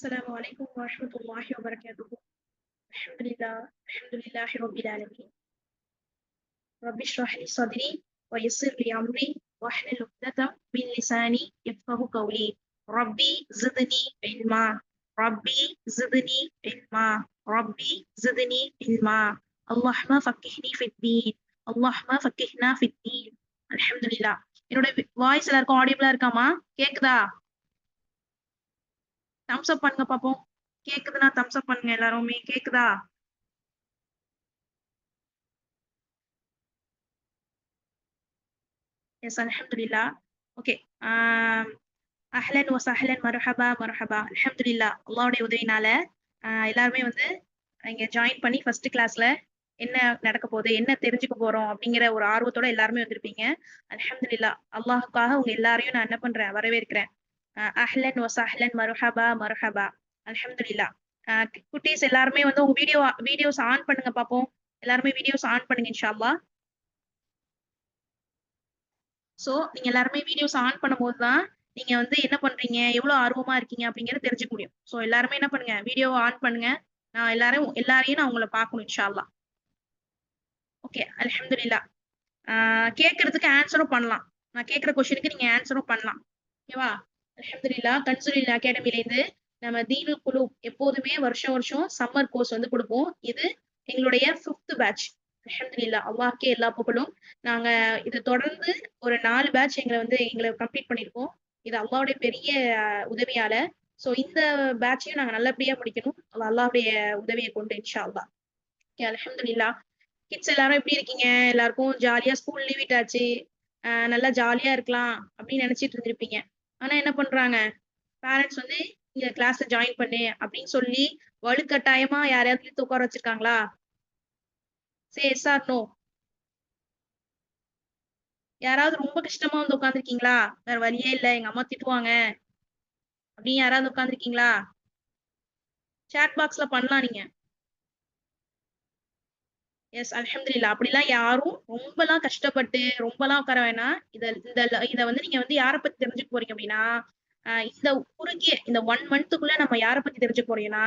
السلام عليكم ورحمة الله وبركاته. الحمد لله رب العالمين. رب اشرح لي صدري ويسر لي أمري واحلل عقدة من لساني يفقهوا قولي. ربي زدني علما. ربي زدني علما. ربي زدني علما. اللهم فقهني في الدين. اللهم فقهنا في الدين. الحمد لله. என்னோட வாய்ஸ் எல்லாருக்கும் ஆடியபிளா இருக்காமா? கேக்குதா? தம்ஸ் அப் பண்ணுங்க பாப்போம். கேக்குதுன்னா தம்ஸ் அப் பண்ணுங்க எல்லாருமே. கேக்குதா? எஸ் அல்ஹம்துலில்லாஹ். ஓகே. அஹ்லன் வசஹ்லன் மர்ஹபா மர்ஹபா. அல்ஹம்துலில்லாஹ். அல்லாஹ்வுடைய உதவினால எல்லாருமே வந்து இங்க ஜாயின் பண்ணி ஃபர்ஸ்ட் கிளாஸ்ல என்ன நடக்க போகுது, என்ன தெரிஞ்சுக்க போறோம் அப்படிங்கிற ஒரு ஆர்வத்தோட எல்லாருமே வந்திருப்பீங்க. அல்ஹம்துலில்லாஹ். அல்லாஹ்வுக்காக உங்க எல்லாரையும் நான் என்ன பண்றேன், வரவேற்கிறேன். அஹ்லன் வசஹ்லன் மர்ஹபா மர்ஹபா. அல்ஹம்துலில்லாஹ். குட்டீஸ் எல்லாருமே வந்து உங்க வீடியோஸ் ஆன் பண்ணுங்க பாப்போம். எல்லாருமே வீடியோஸ் ஆன் பண்ணுங்க இன்ஷா அல்லாஹ். சோ நீங்க எல்லாருமே வீடியோஸ் ஆன் பண்ணும்போது தான் நீங்க வந்து என்ன பண்றீங்க, எவ்வளவு ஆர்வமா இருக்கீங்க அப்படிங்கறத தெரிஞ்சுக்க முடியும். சோ எல்லாருமே என்ன பண்ணுங்க, வீடியோவை ஆன் பண்ணுங்க. நான் எல்லாரையும் நான் உங்களை பார்க்கணும் இன்ஷா அல்லாஹ். ஓகே அல்ஹம்துலில்லாஹ். கேட்கறதுக்கு ஆன்சரும் பண்ணலாம். நான் கேட்கிற கொஸ்டினுக்கு நீங்க ஆன்சரும் பண்ணலாம். ஓகேவா? அல்ஹம்துலில்லாஹ். கன்சூலில் அகாடமில இருந்து நம்ம தீனுல் குலூப் எப்போதுமே வருஷம் வருஷம் சம்மர் கோர்ஸ் வந்து கொடுப்போம். இது எங்களுடைய 5th பேட்ச். அல்ஹம்துலில்லாஹ். அல்லாஹ்க்கே எல்லா புகழும். நாங்க இதை தொடர்ந்து ஒரு 4 பேட்ச் எங்களை கம்ப்ளீட் பண்ணிருக்கோம். இது அல்லாஹ்வுடைய பெரிய உதவியால. சோ இந்த பேட்சையும் நாங்க நல்லபடியா முடிக்கணும். அல்லாஹ்வுடைய உதவியை கொண்டு இன்ஷா அல்லாஹ். ஓகே அல்ஹம்துலில்லாஹ். கிட்ஸ் எல்லாரும் எப்படி இருக்கீங்க? எல்லாருக்கும் ஜாலியா ஸ்கூல் லீவ் விட்டாச்சு. நல்லா ஜாலியா இருக்கலாம் அப்படின்னு நினைச்சிட்டு இருந்திருப்பீங்க. ஆனா என்ன பண்றாங்க, பேரண்ட்ஸ் வந்து இங்க கிளாஸ்ல ஜாயின் பண்ணு அப்படின்னு சொல்லி வலுக்கட்டாயமா யாரையாவது இழுத்து உட்கார வச்சிருக்காங்களா? Say yes or no. யாராவது ரொம்ப கஷ்டமா வந்து உட்காந்துருக்கீங்களா? வேற வழியே இல்ல, எங்க அம்மா திட்டுவாங்க அப்படின்னு யாராவது உட்காந்துருக்கீங்களா? சாட் பாக்ஸ்ல பண்ணலாம் நீங்க. எஸ் அல்ஹம்துலில்லாஹ். அப்படிலாம் யாரும் ரொம்பலாம் கஷ்டப்பட்டு ரொம்பலாம் உட்கார வேணாம். இத வந்து நீங்க வந்து யார பத்தி தெரிஞ்சுக்க போறீங்க அப்படின்னா, இந்த குறுகிய இந்த 1 மந்த்துக்குள்ள நம்ம யார பத்தி தெரிஞ்சுக்க போறீங்கன்னா,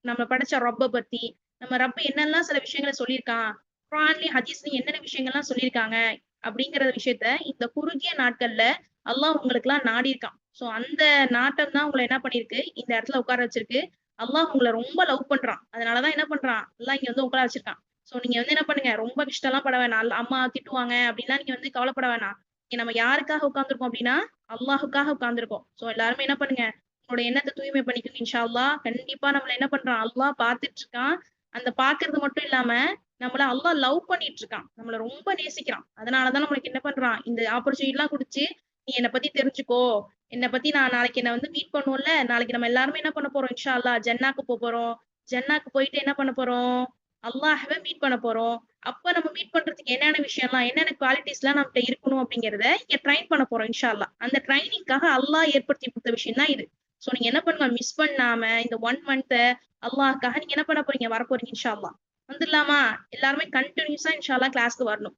நம்ம படைச்ச ரப்ப பத்தி, நம்ம ரப்பு என்னெல்லாம் சில விஷயங்கள சொல்லியிருக்கான், குர்ஆன்லயும் ஹதீஸ்லயும் என்னென்ன விஷயங்கள்லாம் சொல்லியிருக்காங்க அப்படிங்கிற விஷயத்த இந்த குறுகிய நாட்கள்ல அல்லாஹ் உங்களுக்கெல்லாம் நாடியிருக்கான். சோ அந்த நாட்டம் தான் உங்கள என்ன பண்ணிருக்கு, இந்த இடத்துல உட்கார வச்சிருக்கு. அல்லாஹ் உங்கள ரொம்ப லவ் பண்றான். அதனால தான் என்ன பண்றான், அல்லாஹ் இங்க வந்து உட்கார வச்சிருக்கான். சோ நீங்க வந்து என்ன பண்ணுங்க, ரொம்ப கஷ்டம்லாம் பட வேணாம். அம்மா திட்டுவாங்க அப்படின்லாம் நீங்க வந்து கவலைப்பட வேணாம். இங்க நம்ம யாருக்காக உட்கார்ந்திருக்கோம் அப்படின்னா, அல்லாஹுக்காக உட்கார்ந்திருக்கோம். சோ எல்லாருமே என்ன பண்ணுங்க, உங்களோட எண்ணத்தை தூய்மை பண்ணிக்கோங்க இன்ஷா அல்லாஹ். கண்டிப்பா நம்மள என்ன பண்றான், அல்லாஹ் பார்த்துட்டு இருக்கான். அந்த பார்க்கிறது மட்டும் இல்லாம நம்மள அல்லாஹ் லவ் பண்ணிட்டு இருக்கான். நம்மள ரொம்ப நேசிக்கிறான். அதனாலதான் நம்மளுக்கு என்ன பண்றான், இந்த ஆப்பர்ச்சுனிட்டி எல்லாம் குடுத்து நீ என்னை பத்தி தெரிஞ்சுக்கோ. என்னை பத்தி நான் நாளைக்கு என்ன வந்து மீட் பண்ணுவோம்ல, நாளைக்கு நம்ம எல்லாருமே என்ன பண்ண போறோம் இன்ஷா அல்லாஹ், ஜன்னாக்கு போறோம். ஜன்னாக்கு போயிட்டு என்ன பண்ண போறோம், அல்லாஹ்வை மீட் பண்ண போறோம். அப்ப நம்ம மீட் பண்றதுக்கு என்னென்ன விஷயம்லாம், என்னென்ன குவாலிட்டிஸ்லாம் நம்மகிட்ட இருக்கணும் அப்படிங்கிறத இங்க ட்ரெயின் பண்ண போறோம் இன்ஷா அல்லாஹ். அந்த ட்ரைனிங்காக அல்லாஹ் ஏற்படுத்தி கொடுத்த விஷயம் தான் இது. சோ நீங்க என்ன பண்ணுங்க, மிஸ் பண்ணாம இந்த 1 மந்த் அல்லாஹ்க்காக நீங்க என்ன பண்ண போறீங்க, வரப்போறீங்க இன்ஷா அல்லாஹ். வந்துடலாமா? எல்லாருமே கண்டினியூஸா இன்ஷா அல்லாஹ் கிளாஸ்க்கு வரணும்.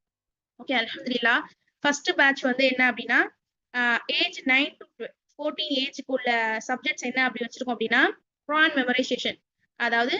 ஓகே அல்ஹம்துலில்லாஹ். ஃபர்ஸ்ட் பேட்ச் வந்து என்ன அப்படின்னா, ஏஜ் 9 to 14 ஏஜ்க்குள்ள சப்ஜெக்ட்ஸ் என்ன அப்படி வச்சிருக்கோம் அப்படின்னா, குர்ஆன் மெமரைசேஷன். அதாவது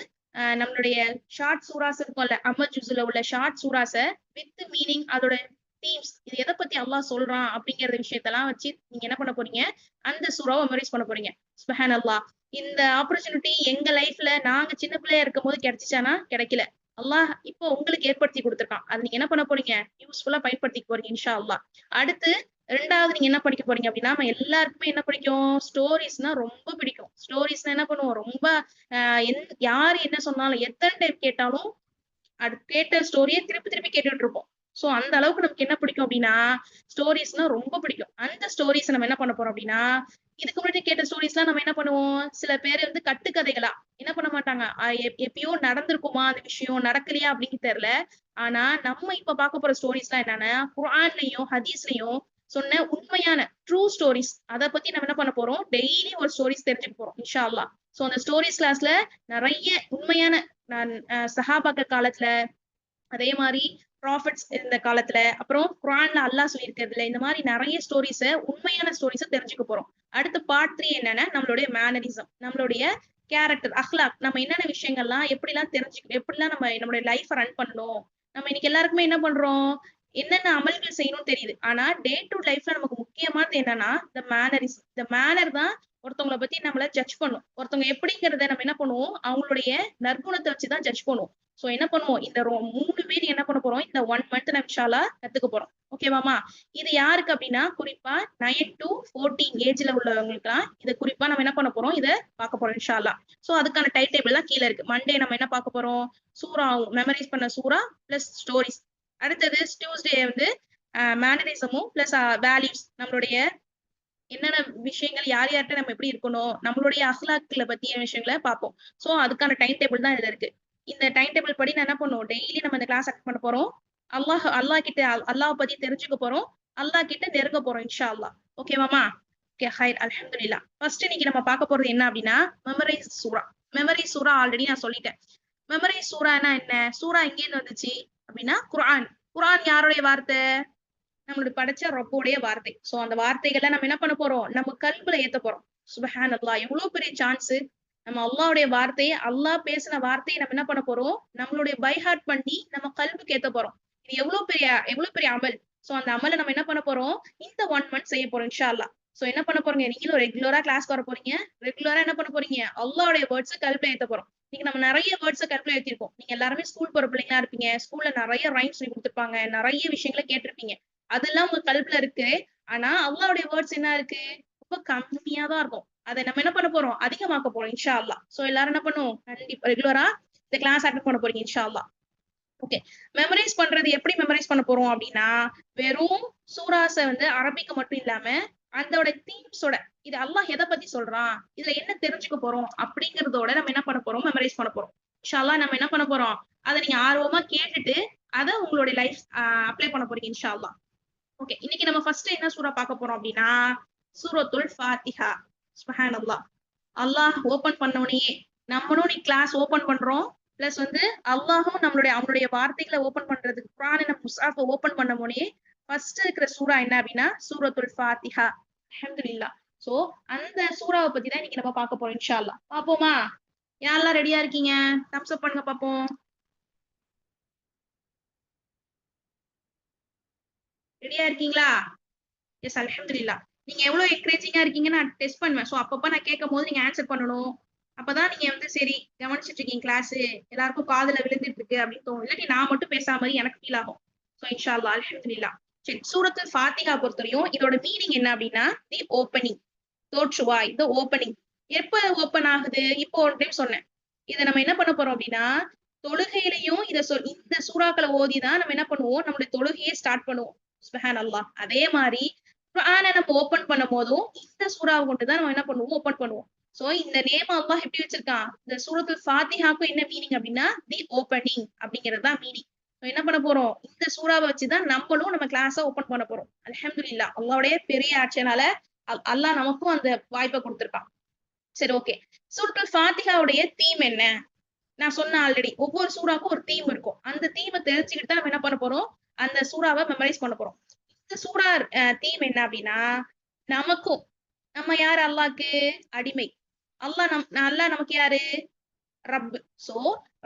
நம்மளுடைய ஷார்ட் சூராஸ் இருக்கும்ல, அம்மத் ஜுஸ்ல உள்ள ஷார்ட் சூராஸ வித் மீனிங், அதோட தீம்ஸ், இது எதை பத்தி அல்லாஹ் சொல்றான் அப்படிங்கிற விஷயத்தெல்லாம் வச்சு நீங்க என்ன பண்ண போறீங்க, அந்த சூறாவை மெமரைஸ் பண்ண போறீங்க. சுப்ஹானல்லாஹ். இந்த ஆப்பர்ச்சுனிட்டி எங்க லைஃப்ல நாங்க சின்ன பிள்ளையா இருக்கும் போது கிடைச்சிச்சானா கிடைக்கல. அல்லாஹ் இப்போ உங்களுக்கு ஏற்படுத்தி கொடுத்திருக்கான். அது நீங்க என்ன பண்ண போறீங்க, யூஸ்ஃபுல்லா பயன்படுத்திக்க போறீங்க இன்ஷா அல்லாஹ். அடுத்து 2வது நீங்க என்ன படிக்க போறீங்க அப்படின்னா, நம்ம எல்லாருக்குமே என்ன பிடிக்கும், ஸ்டோரிஸ்னா ரொம்ப பிடிக்கும். ஸ்டோரிஸ்னா என்ன பண்ணுவோம், ரொம்ப யாரு என்ன சொன்னாலும் எத்தனை டைம் கேட்டாலும் அது கேட்ட ஸ்டோரியை திருப்பி திருப்பி கேட்டுட்டு இருப்போம். சோ அந்த அளவுக்கு நமக்கு என்ன பிடிக்கும் அப்படின்னா, ஸ்டோரிஸ்னா ரொம்ப பிடிக்கும். அந்த ஸ்டோரிஸ் நம்ம என்ன பண்ண போறோம் அப்படின்னா, இதுக்கு முன்னாடி கேட்ட ஸ்டோரிஸ்லாம் நம்ம என்ன பண்ணுவோம், சில பேர் வந்து கட்டுக்கதைகளா என்ன பண்ண மாட்டாங்க, எப்பயோ நடந்திருக்குமா அந்த விஷயம், நடக்கலையா அப்படின்னு தெரியல. ஆனா நம்ம இப்ப பார்க்க போற ஸ்டோரிஸ்லாம் என்னன்னா, குர்ஆன்லயும் ஹதீஸ்லயும் சொன்ன உண்மையான ட்ரூ ஸ்டோரிஸ். அத பத்தி நம்ம என்ன பண்ண போறோம், டெய்லி ஒரு ஸ்டோரிஸ் தெரிஞ்சுக்க போறோம் இன்ஷா அல்லாஹ். சோ அந்த ஸ்டோரிஸ் கிளாஸ்ல நிறைய உண்மையான நான் சஹாபாக்கள் காலத்துல, அதே மாதிரி ப்ராஃபிட்ஸ் இந்த காலத்துல, அப்புறம் குர்ஆன்ல அல்லாஹ் சொல்லியிருக்கிறதுல, இந்த மாரி நெறைய உண்மையான ஸ்டோரீஸ தெரிஞ்சுக்க போறோம். அடுத்து பார்ட் 3 என்னன்னா, நம்மளுடைய மேனரிசம். நம்மளுடைய கேரக்டர், அக்லாக். நம்ம என்னென்ன விஷயங்கள்லாம் எப்படிலாம் நம்ம நம்மளுடைய லைஃப்ப ரன் பண்ணணும். நம்ம இன்னைக்கு எல்லாருக்குமே என்ன பண்றோம்? என்னென்ன அமல்கள் செய்யணும்னு தெரியுது. ஆனா டே டூ லைஃப்ல நமக்கு முக்கியமானது என்னன்னா, இந்த மேனரிசம். இந்த மேனர் தான் ஒருத்தவங்கள பத்தி நம்மள ஜட்ஜ் பண்ணும். ஒருத்தவங்க எப்படிங்கிறத நம்ம என்ன பண்ணுவோம்? அவங்களுடைய நற்குணத்த வச்சு தான் ஜட்ஜ் பண்ணுவோம். சோ என்ன பண்ணுவோம்? இந்த 3 பேர் என்ன பண்ண போறோம்? இந்த 1 மந்த் நம்ம இன்ஷா அல்லாஹ் கத்துக்க போறோம். ஓகேவாம்மா? இது யாருக்கு அப்டின்னா, குறிப்பா 9 டூ 14 ஏஜ்ல உள்ளவங்களுக்குலாம் இத குறிப்பா நம்ம என்ன பண்ண போறோம்? இத பார்க்க போறோம் இன்ஷா அல்லாஹ். சோ அதுக்கான டைம் டேபிள் தான் கீழ இருக்கு. மண்டே நம்ம என்ன பார்க்க போறோம்? மெமரைஸ் பண்ண சூரா பிளஸ் ஸ்டோரீஸ். அடுத்தது டியூஸ்டே வந்து மேனரிசமும் பிளஸ் வேல்யூஸ். நம்மளுடைய என்னென்ன விஷயங்கள் யார் யார்ட்ட நம்ம எப்படி இருக்கணும், நம்மளுடைய அஹ்லாக்ல பத்திய விஷயங்கள பார்ப்போம். சோ அதுக்கான டைம் டேபிள் தான் இதுல இருக்கு. இந்த டைம் டேபிள் படி நான் என்ன பண்ணுவோம், டெய்லி நம்ம இந்த கிளாஸ் அட்டெண்ட் பண்ண போறோம். அல்லாஹ் கிட்ட அல்லாஹ் பத்தி தெரிஞ்சுக்க போறோம். அல்லாஹ் கிட்ட நெருங்க போறோம் இன்ஷா அல்லாஹ். ஓகேவாம்மா? ஓகே ஹைர் அல்ஹம்துலில்லாஹ். ஃபர்ஸ்ட் இன்னைக்கு நம்ம பார்க்க போறது என்ன அப்படின்னா, மெமரைஸ் சூரா. மெமரைஸ் சூரா ஆல்ரெடி நான் சொல்லிட்டேன். மெமரைஸ் சூரானா என்ன? சூரா எங்கேருந்து வந்துச்சு அப்படின்னா, குர்ஆன். குர்ஆன் யாருடைய வார்த்தை? நம்மளுடைய படைச்ச ரப்புடைய வார்த்தை. சோ அந்த வார்த்தைகள நம்ம என்ன பண்ண போறோம்? நம்ம கல்புல ஏத்த போறோம். சுப்ஹானல்லாஹ் எவ்வளவு பெரிய சான்ஸ். நம்ம அல்லாஹ்வுடைய வார்த்தைய, அல்லாஹ் பேசின வார்த்தைய நம்ம என்ன பண்ண போறோம்? நம்மளுடைய பை ஹார்ட் பண்ணி நம்ம கல்புக்கு ஏத்த போறோம். இது எவ்வளவு பெரிய அமல். சோ அந்த அமல நம்ம என்ன பண்ண போறோம்? இந்த 1 மந்த் செய்ய போறோம் இன்ஷா அல்லாஹ். சோ என்ன பண்ண போறீங்க? நீங்களும் ரெகுலரா கிளாஸ்க்கு வர போறீங்க. ரெகுலரா என்ன பண்ண போறீங்க? அல்லாஹ்வுடைய வேர்ட்ஸ கல்புல ஏத்த போறோம். இன்னைக்கு நம்ம நெறைய வேர்ட்ஸ கல்புல ஏத்திருக்கோம். நீங்க எல்லாருமே ஸ்கூல் போற பிள்ளைங்களா இருப்பீங்க. ஸ்கூல்ல நெறைய ரைம்ஸ் சொல்லிக் குடுத்திருப்பாங்க. நெறைய விஷயங்கள கேட்டிருப்பீங்க. அதெல்லாம் உங்க கல்புல இருக்கு. ஆனா அல்லாஹ்வுடைய வேர்ட்ஸ் என்ன இருக்கு? ரொம்ப கம்மியா தான் இருக்கும். அத நம்ம என்ன பண்ண போறோம்? அதிகமாக்க போறோம் இன்ஷா அல்லாஹ். சோ எல்லாரும் என்ன பண்ணுவோம்? கண்டிப்பா ரெகுலரா இந்த கிளாஸ் அட்டெண்ட் பண்ண போறீங்க இன்ஷா அல்லாஹ். ஓகே. மெமரைஸ் பண்றது எப்படி மெமரைஸ் பண்ண போறோம் அப்படின்னா, வெறும் சூராஸ வந்து அரபிக்கு மட்டும் இல்லாம, அதோட தீம்ஸோட இது அல்லாஹ் எத பத்தி சொல்றான்? இதுல என்ன தெரிஞ்சுக்க போறோம்? அப்படிங்கிறதோட நம்ம என்ன பண்ண போறோம்? மெமரைஸ் பண்ண போறோம். இன்ஷா அல்லாஹ் நம்ம என்ன பண்ண போறோம்? அத நீங்க ஆர்வமா கேட்டுட்டு, அத உங்களுடைய லைஃப் அப்ளை பண்ண போறீங்க இன்ஷா அல்லாஹ். ஓகே. இன்னைக்கு நம்ம ஃபர்ஸ்ட் என்ன சூரா பார்க்க போறோம் அப்படின்னா, சூரத்துல் ஃபாத்திஹா. சுப்ஹானல்லாஹ். அல்லாஹ் ஓபன் பண்ண உடனேயே நம்மளும் இன்னைக்கு கிளாஸ் ஓபன் பண்றோம். பிளஸ் வந்து அல்லாஹும் அவனுடைய வார்த்தைகளை ஓபன் பண்றதுக்கு குர்ஆன் என்ற முஸ்ஹாஃப ஓபன் பண்ண உடனேயே ஃபர்ஸ்ட் இருக்கிற சூரா என்ன அப்படின்னா சூரத்துல் ஃபாத்திஹா. அல்ஹம்துலில்லாஹ். சோ அந்த சூராவை பத்தி தான் இன்னைக்கு நம்ம பார்க்க போறோம் இன்ஷா அல்லாஹ். பாப்போமா? யாரெல்லாம் ரெடியா இருக்கீங்க? தம்ஸ் அப் பண்ணுங்க பாப்போம். ரெடியா இருக்கீங்களா? எஸ் அல்ஹம்துலில்லாஹ். நீங்க எவ்வளவு என்கரேஜிங்கா இருக்கீங்கன்னு நான் டெஸ்ட் பண்ணுவேன். சோ அப்பப்ப நான் கேட்கும்போது நீங்க ஆன்சர் பண்ணணும். அப்பதான் நீங்க வந்து சரி கவனிச்சுட்டு இருக்கீங்க கிளாஸ். எல்லாருக்கும் காதுல விழுந்துட்டு இருக்கு அப்படின்னு தோணும். இல்லாட்டி நான் மட்டும் பேசாத மாதிரி எனக்கு ஃபீல் ஆகும். சோ இன்ஷா அல்லாஹ் அல்ஹம்துலில்லாஹ். சரி சூரத்துல் ஃபாத்திஹா பொறுத்தவரையும் இதோட மீனிங் என்ன அப்படின்னா தி ஓப்பனிங். தோற்றுவாய் தி ஓப்பனிங். எப்ப ஓப்பன் ஆகுது? இப்போ ஒரு டைம் சொன்னேன். இத நம்ம என்ன பண்ண போறோம் அப்படின்னா, தொழுகையிலயும் இந்த சூறாக்கள ஓதி தான் நம்ம என்ன பண்ணுவோம்? நம்மளுடைய தொழுகையே ஸ்டார்ட் பண்ணுவோம். சுப்ஹானல்லாஹ். அதே மாரி குர்ஆன நம்ம ஓப்பன் பண்ணும்போதும், இந்த சூறாவ கொண்டு தான் நம்ம என்ன பண்ணுவோம்? ஓப்பன் பண்ணுவோம். சோ இந்த நேம் அல்லாஹ் எப்படி வச்சிருக்கான்? இந்த சூரத்துல் ஃபாத்திஹாக்கும் என்ன மீனிங் அப்படின்னா, தி ஓப்பனிங் அப்படிங்கிறது தான் மீனிங். என்ன பண்ண போறோம்? இந்த சூறாவ வச்சு தான் நம்மளும் நம்ம கிளாஸ ஓப்பன் பண்ண போறோம். அல்ஹம்துலில்லாஹ். அல்லாஹ்வுடைய பெரிய ஆட்சினால அல்லாஹ் நமக்கும் அந்த வாய்ப்ப குடுத்திருக்கான். சரி ஓகே. சூரத்துல் ஃபாத்திஹாவுடைய தீம் என்ன? நான் சொன்னேன் ஆல்ரெடி. ஒவ்வொரு சூறாக்கும் ஒரு தீம் இருக்கும். அந்த தீம தெரிஞ்சுக்கிட்டு தான் நம்ம என்ன பண்ண போறோம்? அந்த சூறாவ மெமரைஸ் பண்ண போறோம். இந்த சூறா தீம் என்ன அப்படின்னா, நமக்கும் நம்ம யாரு அல்லாஹ்க்கு? அடிமை. அல்லாஹ் நமக்கு யாரு? ரப். சோ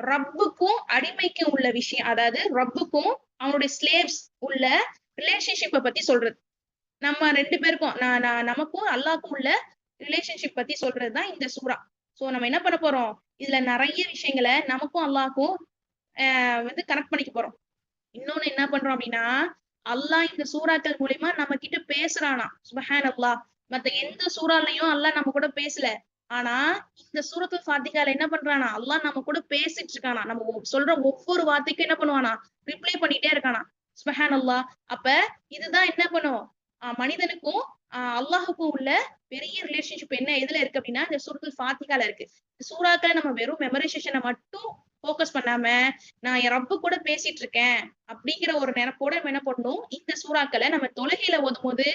ரப்புக்கும் அடிமைக்கும் உள்ள விஷயம். அதாவது ரப்புக்கும் அவனுடைய ஸ்லேவ்ஸ் உள்ள ரிலேஷன்ஷிப்ப பத்தி சொல்றது. நம்ம 2 பேருக்கும் நமக்கும் அல்லாஹ்க்கும் உள்ள ரிலேஷன்ஷிப் பத்தி சொல்றது தான் இந்த சூறா. சோ நம்ம என்ன பண்ண போறோம்? இதுல நெறைய விஷயங்கள நமக்கும் அல்லாஹ்க்கும் வந்து கனெக்ட் பண்ணிக்க போறோம். இன்னொன்னு என்ன பண்றோம் அப்படின்னா, அல்லாஹ் இந்த சூறாக்கள் மூலியமா நம்ம கிட்ட பேசுறானாம். சுப்ஹானல்லாஹ். மத்த எந்த சூறாலயும் அல்லாஹ் நம்ம கூட பேசல. ஆனா, இந்த சூரத்துல் ஃபாத்திஹால என்ன பண்றானா, அல்லாஹ் நம்ம கூட பேசிட்டு இருக்கானா. நம்ம சொல்ற ஒவ்வொரு வார்த்தைக்கும் என்ன பண்ணுவானா, ரிப்ளை பண்ணிட்டே இருக்கானா. சுப்ஹானல்லாஹ். அப்ப இதுதான் என்ன பண்ணும்? மனிதனுக்கும் அல்லாஹுக்கும் உள்ள பெரிய ரிலேஷன்ஷிப் எதுல இருக்கு அப்படின்னா, இந்த சூரத்துல் ஃபாத்திஹால இருக்கு. சூறாக்கள நம்ம வெறும் மெமரைசேஷன மட்டும் ஃபோக்கஸ் பண்ணாம, நான் என் ரப்பு கூட பேசிட்டு இருக்கேன் அப்படிங்கிற ஒரு நெனப்போட நம்ம என்ன பண்ணணும், இந்த சூறாக்கள நம்ம தொழுகையில ஓதும்போது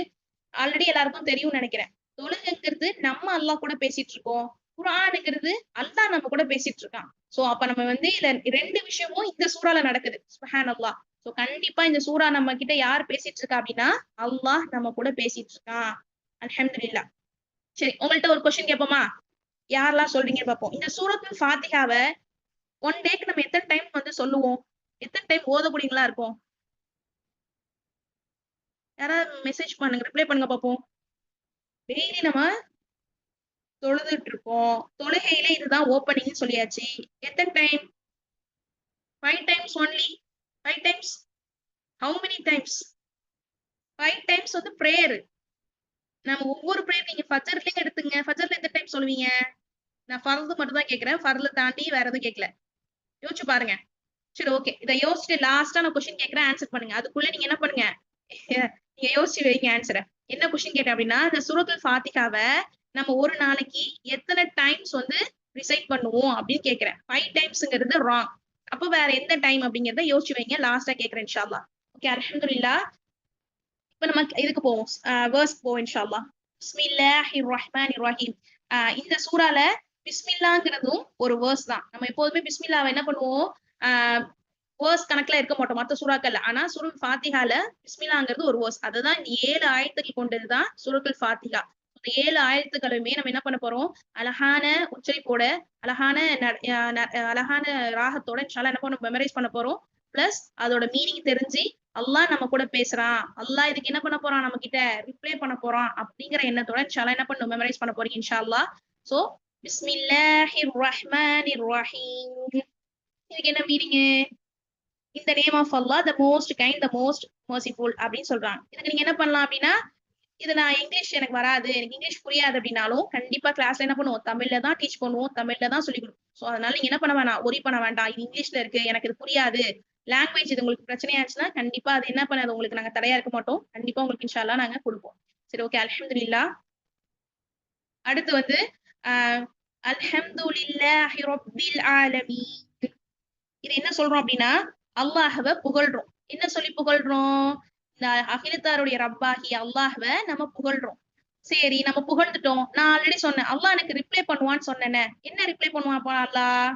ஆல்ரெடி எல்லாருக்கும் தெரியும்னு நெனைக்கிறேன். தொழுகைங்கிறது நம்ம அல்லாஹ் கூட பேசிட்டு இருக்கோம். குர்ஆன்ங்கிறது அல்லாஹ் நம்ம கூட பேசிட்டு இருக்கான். சோ அப்ப நம்ம வந்து இதுல 2 விஷயமும் இந்த சூறால நடக்குது. சுப்ஹானல்லாஹ். சோ கண்டிப்பா இந்த சூரா நம்ம கிட்ட யார் பேசிட்டு இருக்கா அப்படின்னா அல்லாஹ் நம்ம கூட பேசிட்டு இருக்கான். அல்ஹம்துலில்லாஹ். சரி, உங்கள்ட்ட ஒரு கொஸ்டின் கேட்போமா? யாரெல்லாம் சொல்றீங்கன்னு பார்ப்போம். இந்த சூரத்துல் ஃபாத்திஹாவ ஒன் டேக்கு நம்ம எத்தனை டைம் வந்து சொல்லுவோம்? எத்தனை டைம் ஓதக்கூடியவங்களா இருக்கும்? யாராவது மெசேஜ் பண்ணுங்க, ரிப்ளை பண்ணுங்க பார்ப்போம். டெய்லி நம்ம தொழுதுட்டு இருக்கோம். தொழுகையில இதுதான் ஓப்பனிங்னு சொல்லியாச்சு. எத்தனை time? 5 times only. 5 times. How many times? 5 times வந்து பிரேயர். நம்ம ஒவ்வொரு பிரேயர் நீங்க ஃபஜ்ர்லயும் எடுத்துங்க. ஃபஜ்ர்ல எத்தனை டைம் சொல்லுவீங்க? நான் ஃபர்து மட்டும் தான் கேட்கிறேன். ஃபர்ல தாண்டி வேற எதுவும் கேட்கல. யோசிச்சு பாருங்க. சரி, ஓகே. இத யோசிச்சுட்டு லாஸ்ட்டா நான் கொஸ்டின் கேட்கிறேன், ஆன்சர் பண்ணுங்க. அதுக்குள்ள நீங்க என்ன பண்ணுங்க? நீங்க யோசிச்சு வைங்க ஆன்சர. என்ன கொஸ்டின் கேட்டேன் அப்படின்னா, இந்த சூரத்துல் ஃபாத்திஹாவ நம்ம ஒரு நாளைக்கு எத்தனை டைம்ஸ் வந்து ரிசைட் பண்ணுவோம் அப்படின்னு கேட்கிறேன். 5 டைம்ஸ்ங்கிறது ராங். அப்ப வேற எந்த டைம் அப்படிங்கறத யோசிச்சு வைங்க. லாஸ்ட்டா கேட்கிறேன் இன்ஷா அல்லாஹ். ஓகே, அல்ஹம்துலில்லாஹ். இப்ப நம்ம இதுக்கு போவோம். வேர்ஸ்க்கு போவோம் இன்ஷா அல்லாஹ். பிஸ்மில்லாஹிர் ரஹ்மானிர் ரஹீம். இந்த சூறால பிஸ்மில்லாங்கிறதும் ஒரு வேர்ஸ் தான். நம்ம எப்போதுமே பிஸ்மில்லாவை என்ன பண்ணுவோம்? ஆஹ் வேர்ஸ் கணக்குல இருக்க மாட்டோம் மத்த சூறாக்கள்ல. ஆனா சூரத்துல் ஃபாத்திஹால பிஸ்மில்லாங்கிறது ஒரு வேர்ஸ். அதுதான் இந்த 7 ஆயத்துக்கள் கொண்டதுதான் சூரத்துல் ஃபாத்திஹா. இந்த 7 ஆயத்துக்களுமே நம்ம என்ன பண்ண போறோம்? அழகான உச்சரிப்போட, அழகான அழகான ராகத்தோட இன்ஷா அல்லாஹ் என்ன பண்ண மெமரைஸ் பண்ண போறோம். பிளஸ் அதோட மீனிங் தெரிஞ்சு அல்லாஹ் நம்ம கூட பேசுறான், அல்லாஹ் இதுக்கு என்ன பண்ண போறான், நம்ம கிட்ட ரிப்ளை பண்ண போறான் அப்படிங்கிற எண்ணத்தோட இன்ஷா அல்லாஹ் என்ன பண்ணணும், மெமரைஸ் பண்ண போறீங்க இன்ஷா அல்லாஹ். சோ பிஸ்மில்லாஹிர் ரஹ்மானிர் ரஹீம். இதுக்கு என்ன மீனிங்? இந்த name of Allah the most kind, the most merciful அப்படின்னு சொல்றாங்க. இதுக்கு நீங்க என்ன பண்ணலாம் அப்படின்னா, இது நான் இங்கிலீஷ் எனக்கு வராது, எனக்கு இங்கிலீஷ் புரியாது அப்படின்னாலும் கண்டிப்பா கிளாஸ்ல என்ன பண்ணுவோம், தமிழ்ல தான் டீச் பண்ணுவோம், தமிழ்ல தான் சொல்லி கொடுப்போம். சோ அதனால நீங்க என்ன பண்ண வேணாம், ஒரி பண்ண வேண்டாம். இது இங்கிலீஷ்ல இருக்கு, எனக்கு இது புரியாது, லாங்குவேஜ் இது உங்களுக்கு பிரச்சனையாச்சுன்னா கண்டிப்பா அது என்ன பண்ணாது, உங்களுக்கு நாங்க தடையா இருக்க மாட்டோம். கண்டிப்பா உங்களுக்கு இன்ஷா அல்லாஹ் நாங்க கொடுப்போம். சரி, ஓகே, அல்ஹம்துலில்லாஹ். அடுத்து வந்து அல்ஹம்துலில்லாஹி ரப்பில் ஆலமீன். இது என்ன சொல்றோம் அப்படின்னா அல்லாஹ்வை புகழ்றோம். என்ன சொல்லி புகழ்றோம்? இந்த அகிலத்தாருடைய ரப்பாகி அல்லாஹ்வை நம்ம புகழ்றோம். சரி, நம்ம புகழ்ந்துட்டோம். நான் ஆல்ரெடி சொன்னேன் அல்லாஹ் எனக்கு ரிப்ளை பண்ணுவான்னு சொன்னேனே. என்ன ரிப்ளை பண்ணுவான் அப்ப அல்லாஹ்?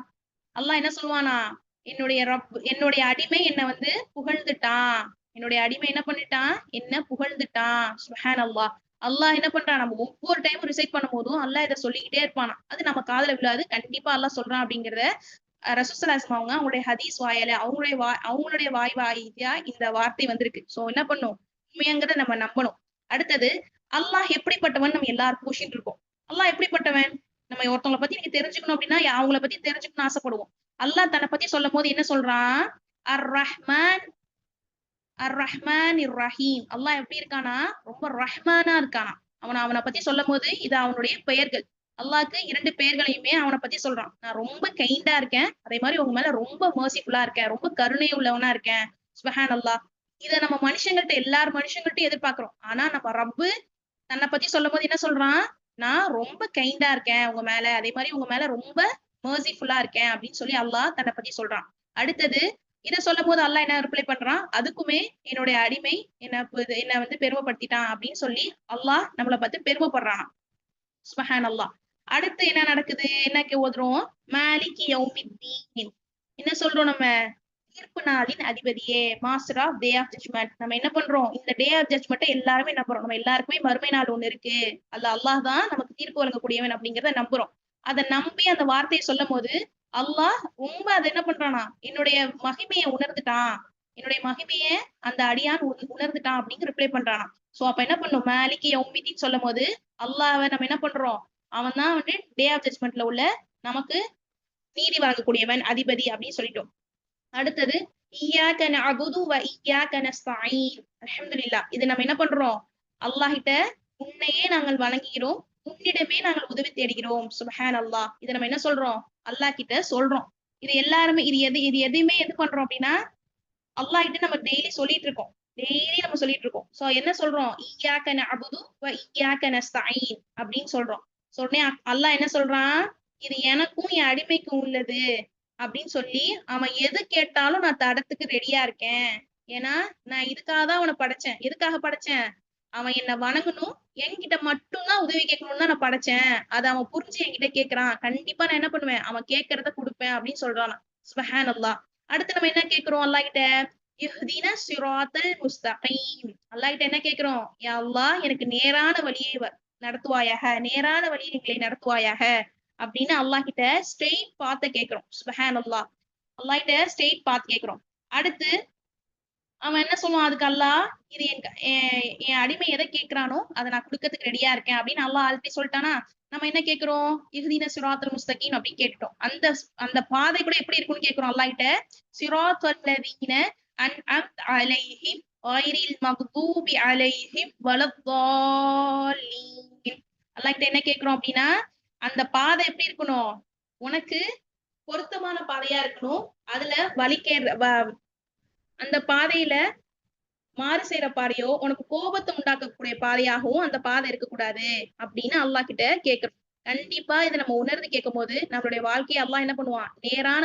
அல்லாஹ் என்ன சொல்லுவானா? என்னுடைய ரப், என்னுடைய அடிமை என்ன வந்து புகழ்ந்துட்டான். என்னுடைய அடிமை என்ன பண்ணிட்டான்? என்ன புகழ்ந்துட்டான். சுப்ஹானல்லாஹ். அல்லாஹ் என்ன பண்றான்? நம்ம ஒவ்வொரு டைமும் ரிசைட் பண்ணும் போதும் அல்லாஹ் இதை சொல்லிக்கிட்டே இருப்பானா. அது நம்ம காதுல விழாது. கண்டிப்பா அல்லாஹ் சொல்றான் அப்படிங்கறத ரசூல் ஸல்லல்லாஹு அலைஹி வஸல்லம் அவங்க அவங்களுடைய ஹதீஸ் வாயால அவங்களுடைய வாய் வாயியா இந்த வார்த்தை வந்திருக்கு. சோ என்ன பண்ணும்? உண்மையாங்கிறத நம்ம நம்பணும். அடுத்தது அல்லாஹ் எப்படிப்பட்டவன் நம்ம எல்லாருக்கும் கொஸ்டின் இருக்கும். அல்லாஹ் எப்படிப்பட்டவன்? நம்ம ஒருத்தவங்களை பத்தி நீங்க தெரிஞ்சுக்கணும் அப்படின்னா அவங்கள பத்தி தெரிஞ்சுக்கணும்னு ஆசைப்படுவோம். அல்லாஹ் தன்னை பத்தி சொல்லும் போது என்ன சொல்றான்? அர் ரஹ்மான், அர் ரஹ்மான் இர் ரஹீம். அல்லாஹ் எப்படி இருக்கானா? ரொம்ப ரஹ்மானா இருக்கானா. அவனை பத்தி சொல்லும் போது இது அவனுடைய பெயர்கள். அல்லாஹ்க்கு 2 பெயர்களையுமே அவனை பத்தி சொல்றான். நான் ரொம்ப கைண்டா இருக்கேன், அதே மாதிரி உங்க மேல ரொம்ப மர்சிஃபுல்லா இருக்கேன், ரொம்ப கருணை உள்ளவனா இருக்கேன். சுப்ஹானல்லாஹ். இத நம்ம மனுஷங்கள்ட்ட, எல்லார் மனுஷங்கள்ட்டையும் எதிர்பார்க்கிறோம். ஆனா நம்ம ரப்பு தன்னை பத்தி சொல்லும் போது என்ன சொல்றான்? நான் ரொம்ப கைண்டா இருக்கேன் உங்க மேல, அதே மாதிரி உங்க மேல ரொம்ப மர்சிஃபுல்லா இருக்கேன் அப்படின்னு சொல்லி அல்லாஹ் தன்னை பத்தி சொல்றான். அடுத்தது இத சொல்லும் போது அல்லாஹ் என்ன ரிப்ளை பண்றான்? அதுக்குமே என்னுடைய அடிமை என்ன வந்து பெருமைப்படுத்திட்டான் அப்படின்னு சொல்லி அல்லாஹ் நம்மளை பார்த்து பெருமைப்படுறான். சுப்ஹானல்லாஹ். அடுத்து என்ன நடக்குது? என்ன ஓதுறோம்? மாலிகி யௌமித்தீன். என்ன சொல்றோம் நம்ம? தீர்ப்பு நாளின் அதிபதியே, master of day of judgement. நம்ம என்ன பண்றோம்? இந்த டே ஆஃப் ஜட்ஜ்மெண்ட் எல்லாருமே நம்புறோம். நம்ம எல்லாருக்குமே மறுமை நாள் ஒண்ணு இருக்கு. அல்லாஹ் தான் நமக்கு தீர்ப்பு வழங்கக்கூடியவன் அப்படிங்கறத நம்புறோம். அதை நம்பி அந்த வார்த்தையை சொல்லும் போது அல்லாஹ் ரொம்ப அதை என்ன பண்றானா? என்னுடைய மகிமையை உணர்ந்துட்டான், என்னுடைய மகிமையை அந்த அடியான் உணர்ந்துட்டான் அப்படின்னு ரிப்ளை பண்றானா. சோ அப்ப என்ன பண்ணும்? மாலிகி யௌமித்தீன் சொல்லும் போது அல்லாஹ்வை நம்ம என்ன பண்றோம்? அவன் தான் வந்து டே ஆஃப் ஜட்ஜ்மெண்ட்ல உள்ள நமக்கு நீதி வழங்கக்கூடியவன், அதிபதி அப்படின்னு சொல்லிட்டோம். அடுத்தது இய்யாக நஅபுது வ இய்யாக நஸ்தஈன். அல்ஹம்துலில்லாஹ். இது நம்ம என்ன பண்றோம்? அல்லாஹ் கிட்ட உன்னையே நாங்கள் வணங்குகிறோம், உன்னிடமே நாங்கள் உதவி தேடுகிறோம். சுப்ஹானல்லாஹ். இத நம்ம என்ன சொல்றோம்? அல்லாஹ் கிட்ட சொல்றோம். இது எல்லாருமே இது எதையுமே எது பண்றோம் அப்படின்னா அல்லாஹ் கிட்ட நம்ம டெய்லி சொல்லிட்டு இருக்கோம். டெய்லி நம்ம சொல்லிட்டு இருக்கோம். சோ என்ன சொல்றோம்? இய்யாக நஅபுது வ இய்யாக நஸ்தஈன் அப்படின்னு சொல்றோம். சொன்னே அல்லாஹ் என்ன சொல்றான்? இது எனக்கும் என் அடிமைக்கும் உள்ளது அப்படின்னு சொல்லி அவன் எது கேட்டாலும் நான் தரத்துக்கு ரெடியா இருக்கேன். ஏன்னா நான் இதுக்காக தான் அவனை படைச்சேன். எதுக்காக படைச்சேன்? அவன் என்ன வணங்கணும், என்கிட்ட மட்டும்தான் உதவி கேட்கணும்னு தான் நான் படைச்சேன். அதை அவன் புரிஞ்சு என்கிட்ட கேட்கிறான். கண்டிப்பா நான் என்ன பண்ணுவேன்? அவன் கேட்கறத கொடுப்பேன் அப்படின்னு சொல்றான். சுப்ஹானல்லாஹ். அடுத்து நம்ம என்ன கேட்கிறோம் அல்லாஹ் கிட்ட? இஹ்தின சிராத்தல் முஸ்தகீம். அல்லாஹ்கிட்ட என்ன கேட்கிறோம்? யா அல்லாஹ் எனக்கு நேரான வழியை நடத்துவாயாக, நேரான வழியில் எங்களை நடத்துவாயாக அப்படின்னு அல்லாஹ் கிட்ட ஸ்ட்ரெயிட் பாத்த கேட்கிறோம். சுப்ஹானல்லாஹ். அல்லாஹ் கிட்ட ஸ்ட்ரெயிட் பாத் கேட்கிறோம். அடுத்து அவன் என்ன சொல்லுவான் அதுக்கு அல்லாஹ், இது என் அடிமை எதை கேட்கிறானோ அதை நான் கொடுக்கறதுக்கு ரெடியா இருக்கேன் அப்படின்னு அல்லாஹ் ஆல்ரெடி சொல்லிட்டானா, நம்ம என்ன கேட்கிறோம்? இஹ்தின சிராத்தல் முஸ்தகீம் அப்படின்னு கேட்டுட்டோம். அந்த அந்த பாதை கூட எப்படி இருக்கும்னு கேட்கிறோம் அல்லாஹ் கிட்ட. சிராத்தல் லதீன அன்அம்த அலைஹிம் கய்ரில் மக்தூபி அலைஹிம் வலத்தாலீன். அல்லாஹ் கிட்ட என்ன கேட்கிறோம் அப்படின்னா, அந்த பாதை எப்படி இருக்கணும்? உனக்கு பொருத்தமான பாதையா இருக்கணும். அதுல அந்த பாதையில மாறு செய்யற பாதையோ, உனக்கு கோபத்தை உண்டாக்கக்கூடிய பாதையாகவும் அந்த பாதை இருக்கக்கூடாது அப்படின்னு அல்லாஹ் கிட்ட கேட்கிறோம். கண்டிப்பா இதை நம்ம உணர்ந்து கேட்கும் போது நம்மளுடைய வாழ்க்கையை அல்லாஹ் என்ன பண்ணுவான்? நேரான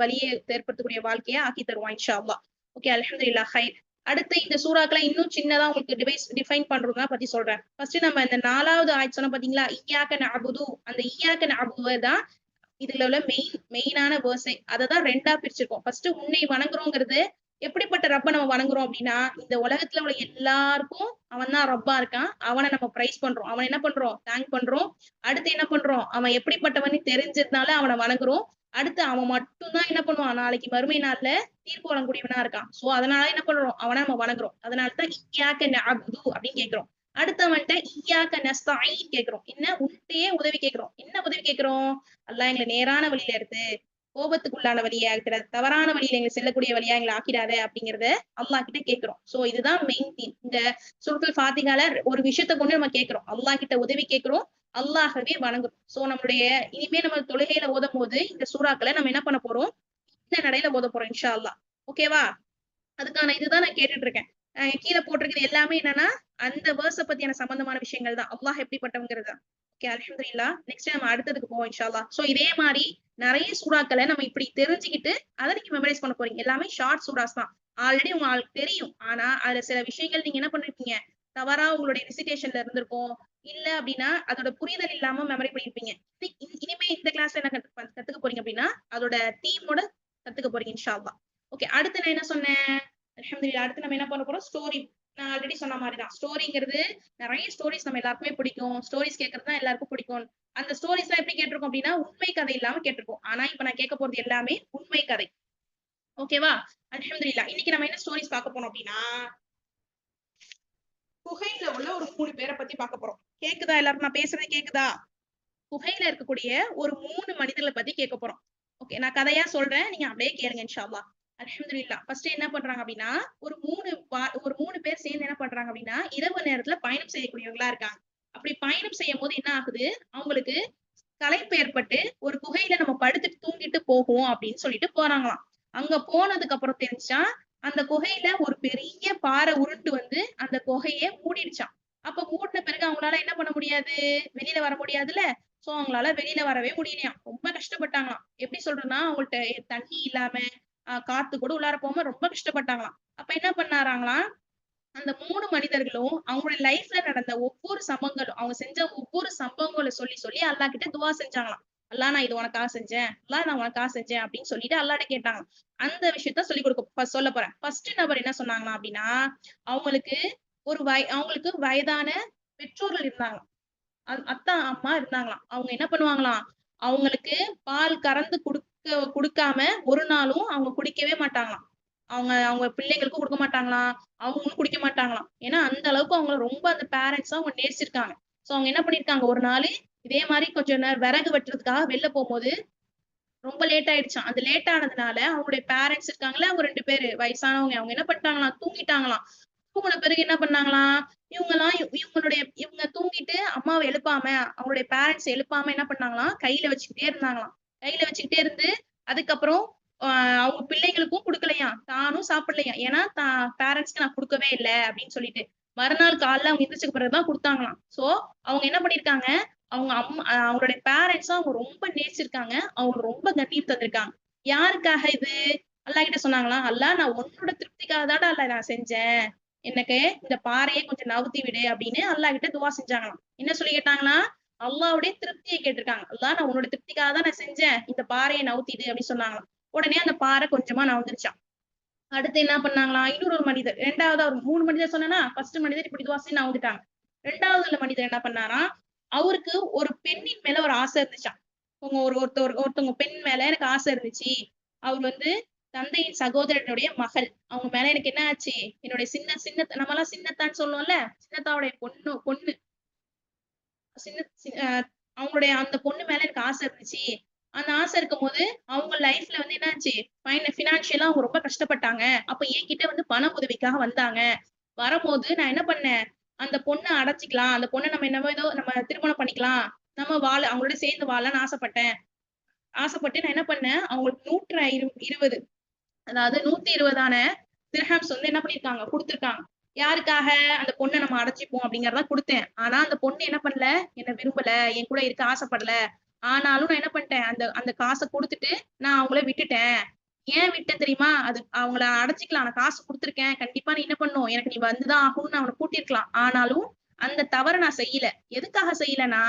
வழியை ஏற்படுத்தக்கூடிய வாழ்க்கையை ஆக்கி தருவான் இன்ஷா அல்லாஹ். ஓகே, அல்ஹம்துலில்லாஹ். ஹைர். அடுத்து இந்த சூறாக்களை இன்னும் சின்னதா உங்களுக்கு டிஃபைன் பண்றதா பத்தி சொல்றேன். ஃபர்ஸ்ட் நம்ம இந்த 4வது ஆயத் சொன்ன பாத்தீங்களா, இய்யாக நஅபுது. அந்த இய்யாக நஅபுது தான் இதுல உள்ள மெயினான வேர்ஸே. அததான் 2ஆ பிரிச்சிருக்கோம். ஃபர்ஸ்ட் உன்னை வணங்குறோங்கிறது எப்படிப்பட்ட ரப்ப நம்ம வணங்குறோம் அப்படின்னா, இந்த உலகத்துல உள்ள எல்லாருக்கும் அவன் தான் ரப்பா இருக்கான். அவனை நம்ம பிரைஸ் பண்றோம். அவன் என்ன பண்றோம்? தேங்க் பண்றோம். அடுத்து என்ன பண்றோம்? அவன் எப்படிப்பட்டவன்னு தெரிஞ்சதுனால அவனை வணங்குறோம். அடுத்து அவன் மட்டும் தான் என்ன பண்ணுவான்? நாளைக்கு மறுமை நாள்ல தீர்ப்பு வழங்கக்கூடியவனா இருக்கான். சோ அதனால என்ன பண்றோம்? அவனை நம்ம வணங்குறோம். அதனாலதான் இய்யாக நஅபுது அப்படின்னு கேட்கிறோம். அடுத்து அவன்கிட்ட இய்யாக நஸ்தஈன் கேட்கிறோம். என்ன? உன்கிட்டயே உதவி கேட்கிறோம். என்ன உதவி கேட்கிறோம்? அல்லாஹ் எங்களை நேரான வழியில இருந்து கோபத்துக்குள்ளான வழியா ஆக்கிடாது, தவறான வழியில எங்களை செல்லக்கூடிய வழியா எங்களை ஆக்கிடாத அப்படிங்கறத அல்லாஹ் கிட்ட கேட்கிறோம். சோ இதுதான் மெயின் தீம். இந்த சூரத்துல் ஃபாத்திஹால ஒரு விஷயத்த கொண்டு நம்ம கேட்கிறோம். அல்லாஹ் கிட்ட உதவி கேட்கிறோம், அல்லாஹவே வணங்குறோம். சோ நம்மளுடைய இனிமே நம்ம தொழுகையில ஓதும் போது இந்த சூறாக்களை நம்ம என்ன பண்ண போறோம்? இந்த நடையில ஓத போறோம் இன்ஷா அல்லாஹ். ஓகேவா? அதுக்கான இதுதான் நான் கேட்டுட்டு இருக்கேன். கீழே போட்டிருக்கிறது எல்லாமே என்னன்னா அந்த வேர்ஸ பத்தியான சம்பந்தமான விஷயங்கள் தான். அல்லாஹ் எப்படிப்பட்டவங்கிறது. ஓகே, அல்ஹம்துலில்லாஹ். நெக்ஸ்ட் நம்ம அடுத்ததுக்கு போவோம் இன்ஷா அல்லாஹ். சோ இதே மாதிரி நிறைய சூறாக்களை நம்ம இப்படி தெரிஞ்சுக்கிட்டு அதை நீங்க மெமரைஸ் பண்ண போறீங்க. எல்லாமே ஷார்ட் சூறாஸ் தான். ஆல்ரெடி உங்களுக்கு தெரியும். ஆனா அதுல சில விஷயங்கள் நீங்க என்ன பண்ணிருக்கீங்க? தவறா உங்களுடைய ரிசிடேஷன்ல இருந்திருக்கும். இல்ல அப்படின்னா அதோட புரிதல் இல்லாம மெமரி பண்ணிருப்பீங்க. இனிமே இந்த கிளாஸ்ல என்ன கத்துக்க போறீங்க அப்படின்னா அதோட தீமோட கத்துக்க போறீங்க இன்ஷா அல்லாஹ். ஓகே, அடுத்து நான் என்ன சொன்னேன்? அல்ஹம்துலில்லாஹ். அடுத்து நம்ம என்ன பண்ண போறோம்? ஸ்டோரி. நான் ஆல்ரெடி சொன்ன மாதிரிதான். ஸ்டோரிங்கிறது நிறைய ஸ்டோரிஸ் நம்ம எல்லாருக்குமே பிடிக்கும். ஸ்டோரிஸ் கேட்கறது தான் எல்லாருக்கும் பிடிக்கும். அந்த ஸ்டோரிஸ் எல்லாம் எப்படி கேட்டிருக்கோம் அப்படின்னா உண்மை கதை இல்லாம கேட்டிருக்கோம். ஆனா இப்ப நான் கேட்க போறது எல்லாமே உண்மை கதை. ஓகேவா? அல்ஹம்துலில்லாஹ். இன்னைக்கு நம்ம என்ன ஸ்டோரிஸ் பார்க்க போறோம் அப்படின்னா, குகையில உள்ள ஒரு 3 பேரை பத்தி பார்க்க போறோம். கேக்குதா? எல்லாருக்கும் நான் பேசுறது கேக்குதா? குகையில இருக்கக்கூடிய ஒரு 3 மனிதர்களை பத்தி கேட்க போறோம். ஓகே, நான் கதையா சொல்றேன். நீங்க அப்படியே கேளுங்க இன்ஷா அல்லாஹ். அல்ஹம்துலில்லாஹ். ஃபர்ஸ்ட் என்ன பண்றாங்க அப்படின்னா, ஒரு 3 பேர் சேர்ந்து என்ன பண்றாங்க அப்படின்னா, இரவு நேரத்துல பயணம் செய்யக்கூடியவங்களா இருக்காங்க. அப்படி பயணம் செய்யும் போது என்ன ஆகுது? அவங்களுக்கு களைப்பு ஏற்பட்டு ஒரு குகையில நம்ம படுத்துட்டு தூங்கிட்டு போகும் அப்படின்னு சொல்லிட்டு போறாங்களாம். அங்க போனதுக்கு அப்புறம் தெரிஞ்சா அந்த குகையில ஒரு பெரிய பாறை உருண்டு வந்து அந்த குகைய மூடிடுச்சாம். அப்ப மூடின பிறகு அவங்களால என்ன பண்ண முடியாது? வெளியில வர முடியாதுல்ல. சோ அவங்களால வெளியில வரவே முடியலையாம். ரொம்ப கஷ்டப்பட்டாங்களாம். எப்படி சொல்றேன்னா அவங்கள்ட்ட தண்ணி இல்லாம காத்து கூட உள்ளார போகாம ரொம்ப கஷ்டப்பட்டாங்களாம். அப்ப என்ன பண்ணாராங்களாம்? அந்த 3 மனிதர்களும் அவங்களோட லைஃப்ல நடந்த ஒவ்வொரு சம்பவங்களும், அவங்க செஞ்ச ஒவ்வொரு சம்பவங்கள சொல்லி சொல்லி அல்லாஹ் கிட்ட துவா செஞ்சாங்களாம். அல்லாஹ் நான் இது உனக்காக செஞ்சேன். அல்லாஹ் நான் உனக்காக செஞ்சேன் அப்படின்னு சொல்லிட்டு அல்லாஹ்ட்ட கேட்டாங்க. அந்த விஷயத்த சொல்லப் போறேன். ஃபர்ஸ்ட் நபர் என்ன சொன்னாங்களாம் அப்படின்னா, அவங்களுக்கு அவங்களுக்கு வயதான பெற்றோர்கள் இருந்தாங்களாம். அத்தா, அம்மா இருந்தாங்களாம். அவங்க என்ன பண்ணுவாங்களாம்? அவங்களுக்கு பால் கறந்து குடுக்காம ஒரு நாளும் அவங்க குடிக்கவே மாட்டாங்களாம். அவங்க அவங்க பிள்ளைங்களுக்கும் குடுக்க மாட்டாங்களாம். அவங்களும் குடிக்க மாட்டாங்களாம். ஏன்னா அந்த அளவுக்கு அவங்கள ரொம்ப அந்த பேரண்ட்ஸ அவங்க நேசிச்சிருக்காங்க. சோ அவங்க என்ன பண்ணிருக்காங்க, ஒரு நாளு இதே மாரி கொஞ்சம் நேரம் விறகு வெட்டுறதுக்காக வெளில போம்போது ரொம்ப லேட் ஆயிடுச்சாம். அந்த லேட் ஆனதுனால அவங்களுடைய பேரண்ட்ஸ் இருக்காங்கல்ல, அவங்க 2 பேரு வயசானவங்க. அவங்க என்ன பண்ணிட்டாங்களாம், தூங்கிட்டாங்களாம். தூங்குன பிறகு என்ன பண்ணாங்களாம், இவங்க தூங்கிட்டு அம்மாவ எழுப்பாம, அவங்களுடைய பேரண்ட்ஸ் எழுப்பாம என்ன பண்ணாங்களாம், கையில வச்சுக்கிட்டே இருந்தாங்களாம். கையில வச்சுக்கிட்டே இருந்து, அதுக்கப்புறம் அவங்க பிள்ளைங்களுக்கும் குடுக்கலையாம். தானும் சாப்பிடலையாம். ஏன்னா பேரண்ட்ஸ்க்கு நான் குடுக்கவே இல்ல அப்படின்னு சொல்லிட்டு. மறுநாள் காலைல அவங்க எந்திரிச்ச பிறகு தான் குடுத்தாங்களாம். சோ அவங்க என்ன பண்ணிருக்காங்க, அவங்களுடைய பேரண்ட்ஸ அவங்க ரொம்ப நேசிச்சிருக்காங்க. அவங்க ரொம்ப கண்ணியம் தந்திருக்காங்க. யாருக்காக இது? அல்லாஹ் கிட்ட சொன்னாங்களாம், அல்லாஹ் நான் உன்னோட திருப்திக்காக தான்டா அல்லாஹ் நான் செஞ்சேன். எனக்கு இந்த பாறைய கொஞ்சம் நவுத்தி விடு அப்படின்னு அல்லாஹ் கிட்ட துவா செஞ்சாங்களாம். என்ன சொல்லி கேட்டாங்கன்னா, அல்லாஹ்வுடைய திருப்திய கேட்டிருக்காங்க. அல்லாஹ் நான் உன்னோட திருப்திக்காக தான் நான் செஞ்சேன். இந்த பாறைய நவுத்திடு அப்படின்னு சொன்னாங்களாம். உடனே அந்த பாறை கொஞ்சமா நவுந்துருச்சாம். அடுத்து என்ன பண்ணாங்களாம், இன்னொரு ஒரு மனிதர், 2வது ஒரு 3 மனிதர் சொன்னேனா, ஃபர்ஸ்ட் மனிதர் இப்படி துவா செஞ்சு நவுந்துட்டாங்க. 2வது மனிதர் என்ன பண்ணாராம், அவருக்கு ஒரு பெண்ணின் மேல ஒரு ஆசை இருந்துச்சாம். அவங்க ஒருத்தவங்க பெண் மேல எனக்கு ஆசை இருந்துச்சு. அவர் வந்து தந்தையின் சகோதரனுடைய மகள். அவங்க மேல எனக்கு என்ன ஆச்சு, என்னுடைய நம்மலாம் சின்னத்தான்னு சொல்லுவோம்ல, சின்னத்தாவுடைய பொண்ணு பொண்ணு சின்ன சி அ அவங்களுடைய அந்த பொண்ணு மேல எனக்கு ஆசை இருந்துச்சு. அந்த ஆசை இருக்கும்போது, அவங்க லைஃப்ல வந்து என்னாச்சு, ஃபினான்ஷியலா அவங்க ரொம்ப கஷ்டப்பட்டாங்க. அப்ப என்கிட்ட வந்து பண உதவிக்காக வந்தாங்க. வரம்போது நான் என்ன பண்ணேன், அந்த பொண்ண அடைச்சுக்கலாம். அந்த பொண்ண நம்ம என்னமோ ஏதோ நம்ம திருமணம் பண்ணிக்கலாம். நம்ம அவங்களோட சேர்ந்து வாழலாம்ன்னு ஆசைப்பட்டேன். ஆசைப்பட்டு நான் என்ன பண்ணேன், அவங்களுக்கு 120 அதாவது 120ஆன திர்ஹம்ஸ் வந்து என்ன பண்ணியிருக்காங்க, குடுத்துருக்காங்க. யாருக்காக? அந்த பொண்ண நம்ம அடைச்சுப்போம் அப்படிங்கிறத குடுத்தேன். ஆனா அந்த பொண்ணு என்ன பண்ணல, என்ன விரும்பல, என் கூட இருக்க ஆசைப்படல. ஆனாலும் நான் என்ன பண்ணிட்டேன், அந்த அந்த காச குடுத்துட்டு நான் அவங்கள விட்டுட்டேன். ஏன் விட்டேன் தெரியுமா? அது அவங்கள அடைச்சுக்கலாம். நான் காசு குடுத்துருக்கேன். கண்டிப்பா நீ என்ன பண்ணணும், எனக்கு நீ வந்து தான் ஆகணும்னு நான் அவன கூட்டியிருக்கலாம். ஆனாலும் அந்த தவற நான் செய்யல. எதுக்காக செய்யலன்னா,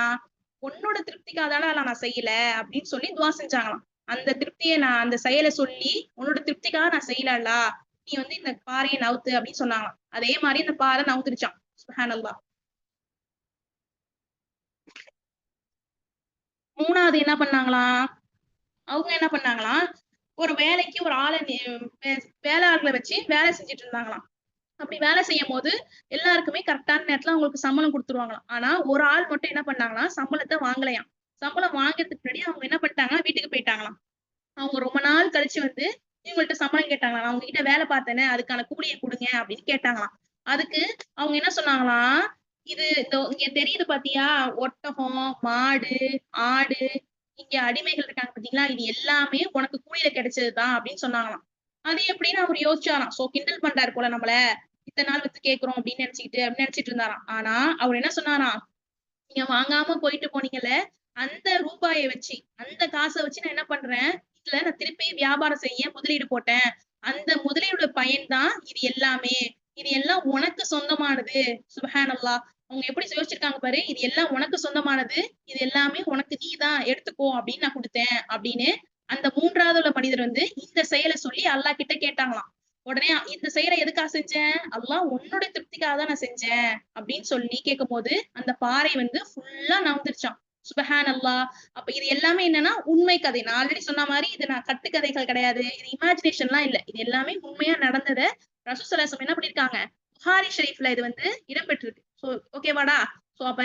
உன்னோட திருப்திக்காக தான நான் செய்யல அப்படின்னு சொல்லி துவா செஞ்சாங்களாம். அந்த திருப்திய நான் அந்த செயல சொல்லி, உன்னோட திருப்திக்காக நான் செய்யலல்லா. நீ வந்து இந்த பாறைய நவுத்து அப்படின்னு சொன்னாங்களாம். அதே மாரி இந்த பாறை நவுந்துருச்சாம். சுப்ஹானல்லாஹ். 3வது என்ன பண்ணாங்களாம், அவங்க என்ன பண்ணாங்களாம், ஒரு வேலைக்கு ஒரு ஆள வே வேலையாட்கள வச்சு வேலை செஞ்சுட்டு இருந்தாங்களாம். அப்படி வேலை செய்யும்போது, எல்லாருக்குமே கரெக்ட்டான நேரத்துல அவங்களுக்கு சம்பளம் குடுத்துருவாங்களாம். ஆனா, ஒரு ஆள் மட்டும் என்ன பண்ணாங்களாம், சம்பளத்த வாங்கலையாம். சம்பளம் வாங்குறதுக்கு முன்னாடி அவங்க என்ன பண்ணிட்டாங்கன்னா, வீட்டுக்கு போயிட்டாங்களாம். அவங்க ரொம்ப நாள் கழிச்சு வந்து இவங்கள்ட்ட சம்பளம் கேட்டாங்களாம். நான் உங்ககிட்ட வேலை பார்த்தேனே, அதுக்கான கூலிய குடுங்க அப்படின்னு கேட்டாங்களாம். அதுக்கு அவங்க என்ன சொன்னாங்களாம், இது இங்க தெரியுது பாத்தியா? ஒட்டகம், மாடு, ஆடு, இங்க அடிமைகள் இருக்காங்க பாத்தீங்களா? இது எல்லாமே உனக்கு கூலியில கிடைச்சது தான் அப்படின்னு சொன்னாங்களாம். அது எப்படின்னு அவரு யோசிச்சாராம். கிண்டல் பண்றாரு போல நம்மள. இத்தன நாள் வந்து கேட்கிறோம் அப்படின்னு நினைச்சிட்டு இருந்தாராம். ஆனா, அவரு என்ன சொன்னாராம், நீங்க வாங்காம போயிட்டு போனீங்கல்ல, அந்த ரூபாய வச்சு, அந்த காச வச்சு நான் என்ன பண்றேன், இதுல நான் திருப்பி வியாபாரம் செய்ய முதலீடு போட்டேன். அந்த முதலீடோட பயன் தான் இது எல்லாமே. இது எல்லாம் உனக்கு சொந்தமானது. சுப்ஹானல்லாஹ். அவங்க எப்படி யோசிச்சிருக்காங்க பாரு. இது எல்லாம் உனக்கு சொந்தமானது. இது எல்லாமே உனக்கு நீ தான் எடுத்துக்கோ அப்படின்னு நான் குடுத்தேன் அப்படின்னு, அந்த 3வது உள்ள மனிதர் வந்து இந்த செயல சொல்லி அல்லாஹ் கிட்ட கேட்டாங்களாம். உடனே இந்த செயல எதுக்காக செஞ்சேன்? அல்லாஹ் உன்னோட திருப்திக்காக தான் நான் செஞ்சேன். அப்படின்னு சொல்லி கேட்கும்போது, அந்த பாறை வந்து ஃபுல்லா நவுந்துருச்சாம். சுப்ஹானல்லாஹ். அப்ப இது எல்லாமே என்னன்னா, உண்மை கதை. நான் ஆல்ரெடி சொன்ன மாரி இது நான் கட்டுக்கதைகள் கிடையாது. இது இமேஜினேஷன்லாம் இல்ல. இது எல்லாமே உண்மையா நடந்தத ரசூல் ஸல்லல்லாஹு அலைஹி வஸல்லம் என்ன பண்ணியிருக்காங்க, புகாரி ஷரீஃப்ல இது வந்து இடம்பெற்றிருக்கு. ஓகேவாடா? அப்ப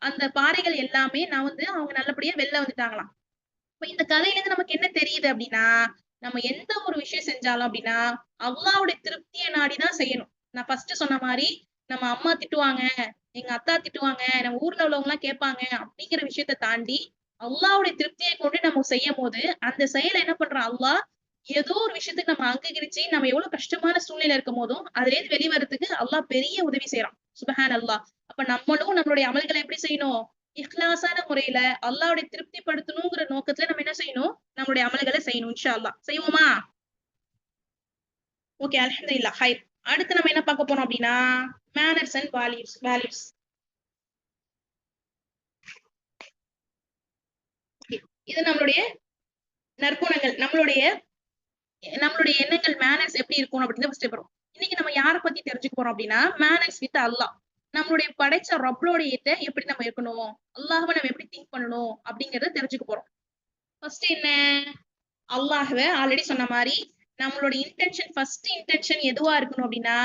அந்த பாறைகள் எல்லாமே நவுந்து அவங்க நல்லபடியா வெளில வந்துட்டாங்களாம். இப்ப இந்த கதையிலருந்து நமக்கு என்ன தெரியுது அப்டின்னா, நம்ம எந்த ஒரு விஷயம் செஞ்சாலும் அப்டின்னா, அல்லாஹ்வுடைய திருப்திய நாடி தான் செய்யணும். நான் ஃபர்ஸ்ட் சொன்ன மாரி, நம்ம அம்மா திட்டுவாங்க, எங்க அத்தா திட்டுவாங்க, நம்ம ஊர்ல உள்ளவங்கலாம் கேட்பாங்க அப்டிங்கிற விஷயத்த தாண்டி, அல்லாஹ்வுடைய திருப்திய கொண்டு நம்ம செய்யும்போது, அந்த செயல என்ன பண்றான் அல்லாஹ், ஏதோ ஒரு விஷயத்துக்கு நம்ம அங்கீகரிச்சு, நம்ம எவ்வளவு கஷ்டமான சூழ்நிலையில இருக்கும்போதும், அதுலேருந்து வெளிவரதுக்கு அல்லாஹ் பெரிய உதவி செய்றான். சுப்ஹானல்லாஹ். அப்ப நம்மளும் நம்மளுடைய அமல்கள எப்படி செய்யணும்? இக்லாஸான முறையில அல்லாஹ்வுடைய திருப்திப்படுத்தணுங்கிற நோக்கத்துல நம்ம என்ன செய்யணும்? நம்மளுடைய அமல்கள செய்யணும் இன்ஷா அல்லாஹ். செய்வோமா? ஓகே அல்ஹம்துலில்லாஹ். ஹைர். அடுத்து நம்ம என்ன பார்க்க போறோம் அப்டின்னா, மேனர்ஸ் அண்ட் வேல்யூஸ். ஓகே. இது நம்மளுடைய நற்குணங்கள். நம்மளுடைய நம்மளுடைய எண்ணங்கள் மேனர்ஸ் எப்படி இருக்கணும் அப்படின்னு ஃபர்ஸ்ட் பார்ப்போம். இன்னைக்கு நம்ம யார பத்தி தெரிஞ்சுக்க போறோம் அப்படின்னா, மேனர்ஸ் வித் அல்லாஹ். நம்மளுடைய படைச்ச ரப்போடையத்த எப்படி நம்ம இருக்கணும்? அல்லாஹ்வ நம்ம எப்படி திங்க் பண்ணணும்? அப்படிங்கிறத தெரிஞ்சுக்க போறோம். ஃபர்ஸ்ட் என்ன? அல்லாஹ்வ ஆல்ரெடி சொன்ன மாரி, நம்மளோட ஃபர்ஸ்ட் இன்டென்ஷன் எதுவா இருக்கணும் அப்படின்னா,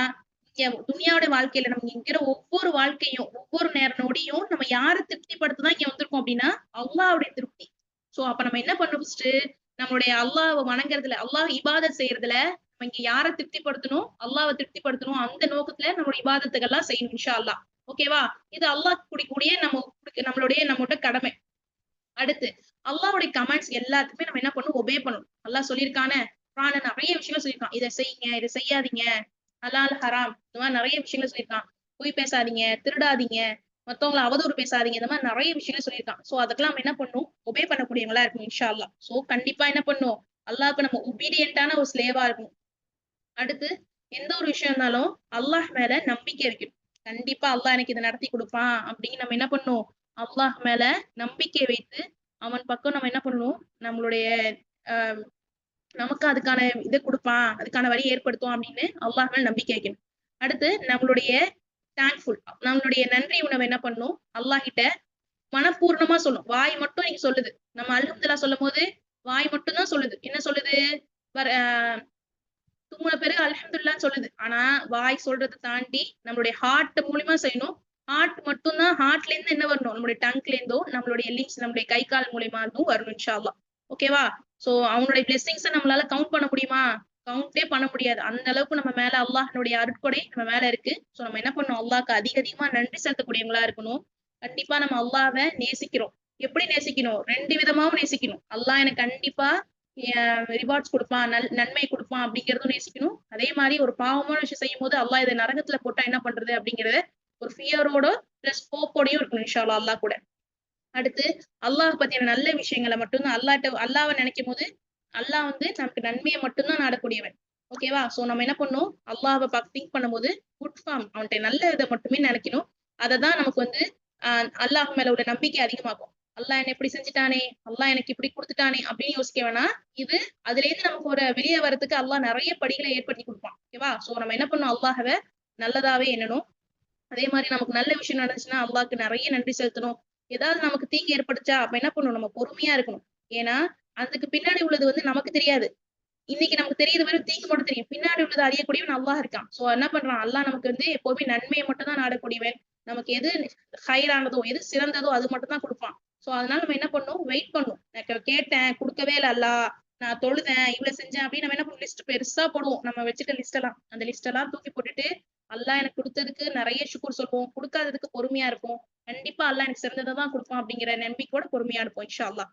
இங்க துனியாவோட வாழ்க்கையில நம்ம இருக்கிற ஒவ்வொரு வாழ்க்கையும், ஒவ்வொரு நேர நொடியும் நம்ம யார திருப்திப்படுத்த தான் இங்க வந்திருக்கோம் அப்படின்னா, அல்லாஹ்வுடைய திருப்தி. அப்ப நம்ம என்ன பண்ணணும் ஃபர்ஸ்ட்டு, நம்மளுடைய அல்லாஹ்வ வணங்குறதுல, அல்லாஹ் இபாதத் செய்யறதுல நம்ம இங்க யார திருப்திப்படுத்தணும்? அல்லாஹ்வ திருப்திப்படுத்தணும். அந்த நோக்கத்துல நம்மளுடைய இபாதத்துகள்லாம் செய்யணும் இன்ஷா அல்லாஹ். ஓகேவா? இது அல்லாஹ் கூடிய நம்மளோட கடமை. அடுத்து அல்லாஹ்வுடைய கமாண்ட்ஸ் எல்லாத்துக்குமே நம்ம என்ன பண்ணணும்? ஒபே பண்ணணும். அல்லாஹ் சொல்லியிருக்கானே, குர்ஆன்ல நெறைய விஷயங்கள் சொல்லியிருக்கான். இத செய்யுங்க, இத செய்யாதீங்க. ஹலால், ஹராம். இந்த மாரி நெறைய விஷயங்கள் சொல்லியிருக்கான். பொய் பேசாதீங்க, திருடாதீங்க, மத்தவங்கள அவதூறு பேசாதீங்க. இந்த மாரி நெறைய விஷயங்கள் சொல்லியிருக்கான். அதுக்கெல்லாம் நம்ம என்ன பண்ணணும்? ஒபே பண்ணக்கூடியவங்களா இருக்கணும் இன்ஷா அல்லாஹ். கண்டிப்பா என்ன பண்ணணும்? அல்லாஹ்க்கு நம்ம ஒபீடியன்ட்டான ஒரு ஸ்லேவா இருக்கணும். அடுத்து எந்த ஒரு விஷயம் இருந்தாலும் அல்லாஹ் மேல நம்பிக்கை வைக்கணும். கண்டிப்பா அல்லாஹ் எனக்கு இத நடத்தி குடுப்பான் அப்படின்னு நம்ம என்ன பண்ணணும்? அல்லாஹ் மேல நம்பிக்கை வைத்து, அவன் பக்கம் நம்ம என்ன பண்ணணும்? நம்மளுடைய அ நமக்கு அதுக்கான இத குடுப்பான், அதுக்கான வழிய ஏற்படுத்துவான் அப்படின்னு அல்லாஹ் மேல நம்பிக்கை வைக்கணும். அடுத்து நம்மளுடைய தேங்க்ஃபுல் நம்மளுடைய நன்றி உணர்வ என்ன பண்ணணும்? அல்லாஹ் கிட்ட மனப்பூர்வமா சொல்லணும். வாய் மட்டும் இன்னைக்கு சொல்லுது. நம்ம அல்ஹம்துலில்லாஹ் சொல்லும்போது, வாய் மட்டும் தான் சொல்லுது. என்ன சொல்லுது? வர தும்முன பிறகு அல்ஹம்துலில்லாஹ்ன்னு சொல்லுது. ஆனா, வாய் சொல்றத தாண்டி நம்மளுடைய ஹார்ட் மூலியமா செய்யணும். ஹார்ட் மட்டும் தான் ஹார்ட்லேருந்து என்ன வரணும்? நம்மளுடைய டங்க்லேருந்தோ, நம்மளுடைய லிப்ஸ் நம்முடைய கை, கால் மூலியமா இருந்தும் வரணும் இன்ஷா அல்லாஹ். ஓகேவா? ஸோ அவனுடைய பிளெஸ்ஸிங்ஸ நம்மளால கவுண்ட் பண்ண முடியுமா? கவுண்டே பண்ண முடியாது. அந்த அளவுக்கு நம்ம மேல அல்லாஹ்னுடைய அருட்கொடை நம்ம மேல இருக்கு. ஸோ நம்ம என்ன பண்ணணும்? அல்லாஹ்க்கு அதிக அதிகமா நன்றி செலுத்தக்கூடியவங்களா இருக்கணும். கண்டிப்பா நம்ம அல்லாஹ்வ நேசிக்கிறோம். எப்படி நேசிக்கணும்? 2 விதமாவும் நேசிக்கணும். அல்லாஹ் எனக்கு கண்டிப்பா ரிவார்ட்ஸ் குடுப்பான், நன்மை குடுப்பான் அப்படிங்கிறதும் நேசிக்கணும். அதே மாரி ஒரு பாவமான விஷயம் செய்யும்போது, அல்லாஹ் இத நரகத்துல போட்டா என்ன பண்றது? அப்படிங்கிறத ஒரு ஃபியரோட பிளஸ் ஹோப்போடயும் இருக்கணும் இன்ஷா அல்லாஹ் அல்லாஹ் கூட. அடுத்து அல்லாஹ் பத்தின நல்ல விஷயங்கள மட்டும் தான் அல்லாஹ்வ நினைக்கும்போது, அல்லாஹ் வந்து நமக்கு நன்மைய மட்டும் தான் நாடக்கூடியவன். ஓகேவா? சோ நம்ம என்ன பண்ணணும்? அல்லாஹ்வ திங்க் பண்ணும்போது, குட் ஃபார்ம் அவன்ட்ட நல்ல இத மட்டுமே நினைக்கணும். அததான் நமக்கு வந்து அ அல்லாஹ் மேல உள்ள நம்பிக்கை அதிகமாக்கும். அல்லாஹ் என்ன இப்படி செஞ்சுட்டானே! அல்லாஹ் எனக்கு இப்படி குடுத்துட்டானே! அப்படின்னு யோசிக்க வேணாம். இது அதுலேருந்து நமக்கு ஒரு வெளிய வரதுக்கு அல்லாஹ் நெறைய படிகள ஏற்படுத்தி குடுப்பான். ஓகேவா? சோ நம்ம என்ன பண்ணணும்? அல்லாஹ்வ நல்லதாவே எண்ணணும். அதே மாரி நமக்கு நல்ல விஷயம் நடந்துச்சுன்னா, அல்லாஹ்க்கு நெறைய நன்றி செலுத்தணும். ஏதாவது நமக்கு தீங்கு ஏற்பட்டுச்சா, அப்ப என்ன பண்ணணும்? நம்ம பொறுமையா இருக்கணும். ஏன்னா, அதுக்கு பின்னாடி உள்ளது வந்து நமக்கு தெரியாது. இன்னைக்கு நமக்கு தெரியுது வெறும் தீங்கு மட்டும் தெரியும். பின்னாடி உள்ளத அறியக்கூடியவன் அல்லாஹ் இருக்கான். சோ என்ன பண்றான்? அல்லாஹ் நமக்கு வந்து எப்பவுமே நன்மைய மட்டும் தான் நாடக்கூடியவன். நமக்கு எது ஹைரானதோ, எது சிறந்ததோ அது மட்டும் தான் குடுப்பான். சோ அதனால நம்ம என்ன பண்ணணும்? வெயிட் பண்ணணும். நான் கேட்டேன், குடுக்கவே இல்ல அல்லாஹ். நான் தொழுதேன், இவ்வளவு செஞ்சேன் அப்படின்னு நம்ம என்ன பண்ணுவோம்? லிஸ்ட் பெருசா போடுவோம். நம்ம வச்சுட்ட லிஸ்ட் எல்லாம். அந்த லிஸ்ட் எல்லாம் தூக்கி போட்டுட்டு, அல்லாஹ் எனக்கு குடுத்ததுக்கு நெறைய ஷுக்ர் சொல்வோம். குடுக்காததுக்கு பொறுமையா இருப்போம். கண்டிப்பா அல்லாஹ் எனக்கு சிறந்தத தான் குடுப்பான் அப்படிங்கிற நம்பிக்கையோட பொறுமையா இருப்போம் இன்ஷா அல்லாஹ்.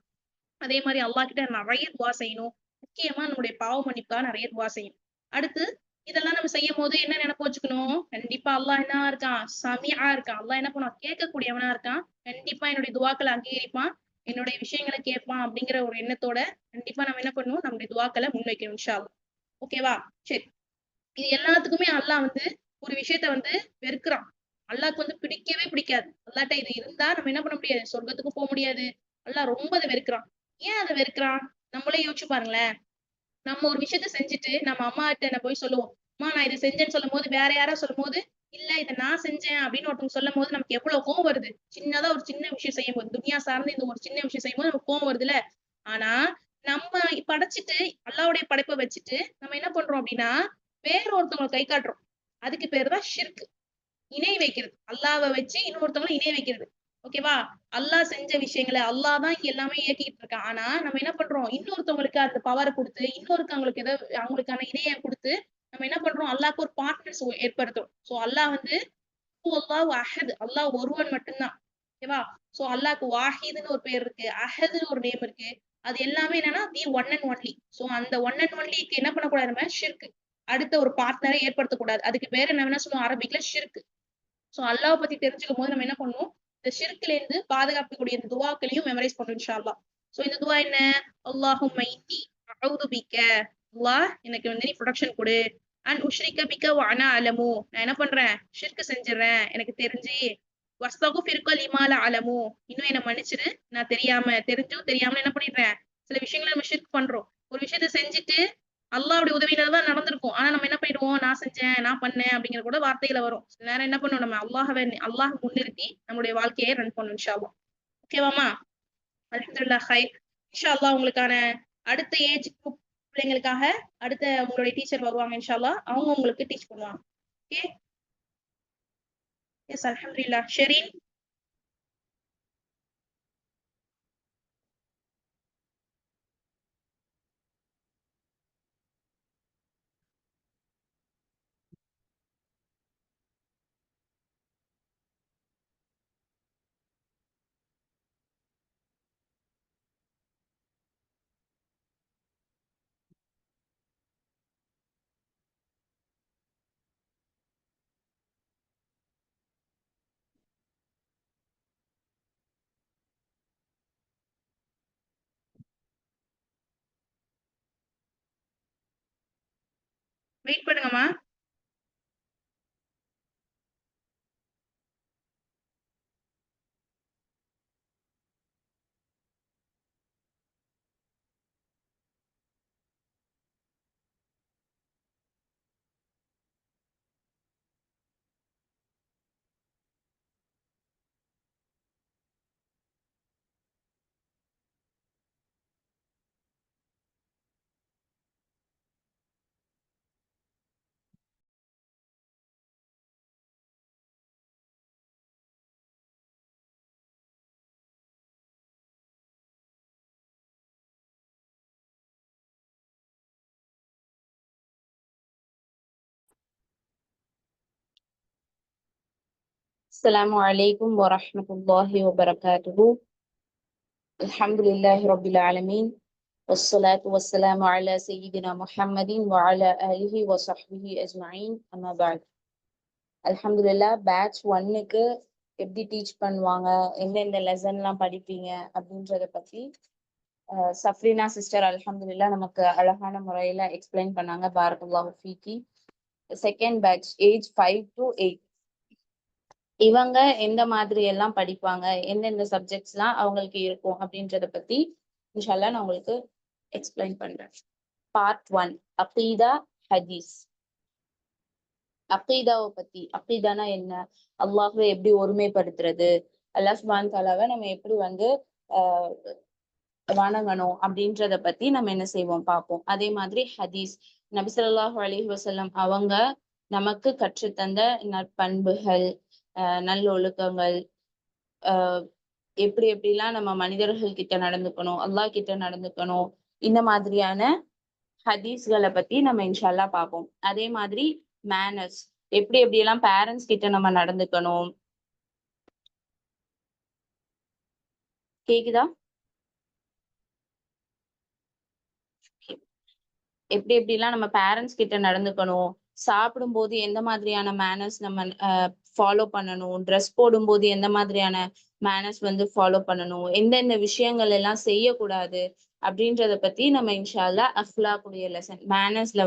அதே மாரி அல்லாஹ் கிட்ட நெறைய துவா செய்யணும். முக்கியமா நம்முடைய பாவ மன்னிப்புக்காக நெறைய துவா செய்யணும். அடுத்து இதெல்லாம் நம்ம செய்யும்போது என்ன நெனப்பு வச்சுக்கணும்? கண்டிப்பா அல்லாஹ் என்னவா இருக்கான்? சமீஆ இருக்கான். அல்லாஹ் என்ன பண்ணுவான்? கேட்கக்கூடியவனா இருக்கான். கண்டிப்பா என்னுடைய துவாக்கள அங்கீகரிப்பான். என்னுடைய விஷயங்கள கேட்பான் அப்படிங்கிற ஒரு எண்ணத்தோட கண்டிப்பா நம்ம என்ன பண்ணணும்? நம்முடைய துவாக்கள முன்வைக்கணும் இன்ஷா அல்லாஹ். ஓகேவா? சரி. இது எல்லாத்துக்குமே அல்லாஹ் வந்து ஒரு விஷயத்த வந்து வெறுக்கிறான். அல்லாஹ்க்கு வந்து பிடிக்கவே பிடிக்காது. அல்லாஹ்ட்ட இது இருந்தா நம்ம என்ன பண்ண முடியாது? சொர்க்கத்துக்கும் முடியாது. அல்லாஹ் ரொம்ப அத வெறுக்கிறான். ஏன் அத வெறுக்கிறான்? நம்மளே யோசிச்சு பாருங்களேன். நம்ம ஒரு விஷயத்த செஞ்சுட்டு நம்ம அம்மாட்ட போய் சொல்லுவோம். அம்மா நான் இத செஞ்சேன்னு சொல்லும்போது, வேற யாராவது சொல்லும்போது, இல்ல இத நான் செஞ்சேன் அப்படின்னு ஒருத்தவங்க சொல்லும்போது நமக்கு எவ்வளவு கோவம் வருது. சின்னதா ஒரு சின்ன விஷயம் செய்யும்போது, துன்யா சார்ந்து இந்த ஒரு சின்ன விஷயம் செய்யும்போது நமக்கு கோவம் வருதுல்ல. ஆனா, நம்ம படைச்சுட்டு அல்லாஹ்வுடைய படைப்ப வச்சுட்டு நம்ம என்ன பண்றோம் அப்படின்னா, வேற ஒருத்தவங்கள கை காட்டுறோம். அதுக்கு பேரு தான் ஷிர்க். இணை வைக்கிறது. அல்லாஹ்வ வச்சு இன்னொருத்தவங்கள இணை வைக்கிறது. ஓகேவா? அல்லாஹ் செஞ்ச விஷயங்கள அல்லாஹ் தான் இங்க எல்லாமே இயக்கிட்டு இருக்கான். ஆனா, நம்ம என்ன பண்றோம்? இன்னொருத்தவங்களுக்கு அந்த பவர குடுத்து, இன்னொருத்தவங்களுக்கு ஏதோ அவங்களுக்கான இணைய குடுத்து, நம்ம என்ன பண்றோம்? அல்லாஹ்க்கு ஒரு பார்ட்னர்ஸ் ஏற்படுத்துறோம். சோ அல்லாஹ் வந்து அல்லாஹ் அஹத். அல்லாஹ் ஒருவன் மட்டும் தான். ஓகேவா? சோ அல்லாஹ்க்கு வாஹித்ன்னு ஒரு பேர் இருக்கு. அஹத்ன்னு ஒரு நேம் இருக்கு. அது எல்லாமே என்னன்னா, ஒன் அண்ட் ஒன்லி. சோ அந்த ஒன் அண்ட் ஒன்லிக்கு என்ன பண்ணக்கூடாது நம்ம? ஷிர்க். அடுத்த ஒரு பார்ட்னரை ஏற்படுத்தக்கூடாது. அதுக்கு பேரு நம்ம என்ன சொல்லுவோம் அரபிக்ல ஷிர்க். சோ அல்லாஹ் பத்தி தெரிஞ்சுக்கும்போது நம்ம என்ன பண்ணணும்? இந்த ஷிர்க்ல இருந்து பாதுகாக்கக்கூடிய இந்த துவாக்களையும் மெமரைஸ் பண்ணணும் இன்ஷா அல்லாஹ். சோ இந்த துவா என்ன? அல்லாஹும்ம இன்னி அஊது பிக்க. அல்லாஹ் எனக்கு வந்து நீ புரொடெக்ஷன் குடு. அன் உஷ்ரிக பிக்க வ அனா அலமு. நான் என்ன பண்றேன்? ஷிர்க் செஞ்சுடுறேன். எனக்கு தெரிஞ்சு. வஸ்தகுஃபிருக்க லிமா லா அலமு. இன்னும் என்ன மன்னிச்சிடு. நான் தெரிஞ்சும் தெரியாமலும் என்ன பண்ணிடுறேன்? சில விஷயங்கள நம்ம ஷிர்க் பண்றோம். ஒரு விஷயத்த செஞ்சுட்டு அல்லாஹ்வுடைய உதவியினால தான் நடந்திருக்கும். ஆனா நம்ம என்ன பண்ணிடுவோம், நான் செஞ்சேன், நான் பண்ணேன் அப்படிங்கிற கூட வார்த்தைகள வரும். சில நேரம் என்ன பண்ணுவோம் நம்ம அல்லாஹ் முன்னிறுத்தி நம்முடைய வாழ்க்கைய ரன் பண்ணணும் இன்ஷா அல்லாஹ். ஓகேவாம்மா? அல்ஹம்துலில்லாஹ் ஹைர். இன்ஷா அல்லாஹ் உங்களுக்கான அடுத்த ஏஜ் குரூப் பிள்ளைங்களுக்காக அடுத்த உங்களுடைய டீச்சர் வருவாங்க இன்ஷா அல்லாஹ். அவங்க உங்களுக்கு டீச் பண்ணுவாங்க. ஓகே? எஸ் அல்ஹம்துலில்லாஹ். ஷெரீன் வெயிட் பண்ணுங்கம்மா. السلام عليكم ورحمة الله وبركاته. الحمد لله رب العالمين والصلاة والسلام على سيدنا محمد وعلى آله وصحبه أجمعين أما بعد. அல்ஹம்துலில்லாஹ் பேட்ச் 1க்கு எப்படி டீச் பண்ணுவாங்க, எந்தெந்த லெசன்லாம் படிப்பீங்க அப்படின்றத பத்தி சஃப்ரினா சிஸ்டர் அல்ஹம்துலில்லாஹ் நமக்கு அழகான முறையில எக்ஸ்பிளைன் பண்ணாங்க. பாரக்கல்லாஹு ஃபீக்கி. செகண்ட் பேட்ச் ஏஜ் 5 to 8 இவங்க எந்த மாதிரி எல்லாம் படிப்பாங்க, எந்தெந்த சப்ஜெக்ட்ஸ்லாம் அவங்களுக்கு இருக்கும் அப்படின்றத பத்தி இன்ஷால்லா நான் உங்களுக்கு எக்ஸ்பிளைன் பண்றேன். பார்ட் 1 அகீதா ஹதீஸ். அகீதாவை பத்தி, அகீதானா என்ன, அல்லாஹ்வை எப்படி ஒருமைப்படுத்துறது, அல்லாஹ் சுப்ஹானஹு தஆலாவை நம்ம எப்படி வணங்கணும் அப்படின்றத பத்தி நம்ம என்ன செய்வோம் பார்ப்போம். அதே மாதிரி ஹதீஸ், நபி ஸல்லல்லாஹு அலைஹி வஸல்லம் அவங்க நமக்கு கற்றுத்தந்த நற்பண்புகள், நல்லொழுக்கங்கள், எப்படி எப்படிலாம் நம்ம மனிதர்கள் கிட்ட நடந்துக்கணும், அல்லாஹ் கிட்ட நடந்துக்கணும், இந்த மாதிரியான ஹதீஸ்களை பத்தி நம்ம இன்ஷால்லா பார்ப்போம். அதே மாதிரி மேனர்ஸ், எப்படி எப்படியெல்லாம் பேரண்ட்ஸ் கிட்ட நம்ம நடந்துக்கணும். கேக்குதா? எப்படி எப்படிலாம் நம்ம பேரண்ட்ஸ் கிட்ட நடந்துக்கணும், சாப்பிடும்போது எந்த மாதிரியான மேனர்ஸ் நம்ம ஃபாலோ பண்ணணும், ட்ரெஸ் போடும்போது எந்த மாதிரியான மேனர்ஸ் ஃபாலோ பண்ணணும், எந்தெந்த விஷயங்கள் எல்லாம் செய்யக்கூடாது அப்படின்றத பத்தி நம்ம இன்ஷால்லா அஃப்லாக்குடைய லெசன் மேனர்ஸ்ல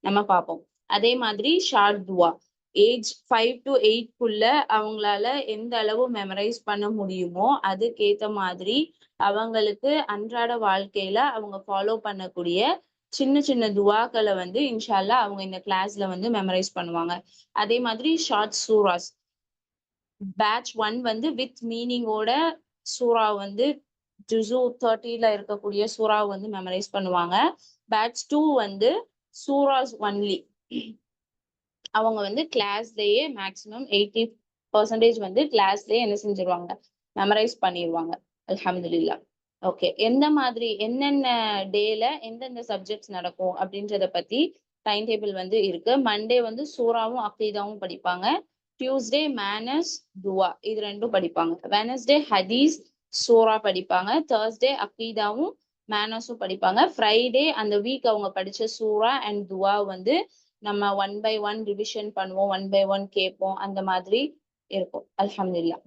நம்ம பார்ப்போம். அதே மாதிரி ஷார்ட் துவா, ஏஜ் 5 to 8 அவங்களால எந்த அளவு மெமரைஸ் பண்ண முடியுமோ அதுக்கேத்த மாதிரி அவங்களுக்கு அன்றாட வாழ்க்கையில அவங்க ஃபாலோ பண்ணக்கூடிய சின்ன சின்ன துவாக்களை இன்ஷால்லா அவங்க இந்த கிளாஸ்ல மெமரைஸ் பண்ணுவாங்க. அதே மாதிரி ஷார்ட் சூராஸ், பேட்ச் 1 வித் மீனிங்கோட சூறா ஜுசு 30ல இருக்கக்கூடிய சூறா மெமரைஸ் பண்ணுவாங்க. பேட்ச் 2 சூராஸ் ஒன்லி. அவங்க கிளாஸ்லயே மேக்சிமம் 80% கிளாஸ்லயே என்ன செஞ்சிருவாங்க, மெமரைஸ் பண்ணிடுவாங்க. அல்ஹம்துலில்லாஹ். ஓகே, எந்த மாதிரி என்னென்ன டேல எந்தெந்த சப்ஜெக்ட்ஸ் நடக்கும் அப்படின்றத பத்தி டைம் டேபிள் இருக்கு. மண்டே சூறாவும் அகீதாவும் படிப்பாங்க. டியூஸ்டே மேனர்ஸ் துவா இது ரெண்டும் படிப்பாங்க. வெனஸ்டே ஹதீஸ் சூறா படிப்பாங்க. தேர்ஸ்டே அகீதாவும் மேனர்ஸும் படிப்பாங்க. ஃப்ரைடே அந்த வீக் அவங்க படிச்ச சூறா அண்ட் துவா நம்ம 1 by 1 ரிவிஷன் பண்ணுவோம், 1 by 1 கேட்போம், அந்த மாதிரி இருக்கும். அல்ஹம்துலில்லாஹ்.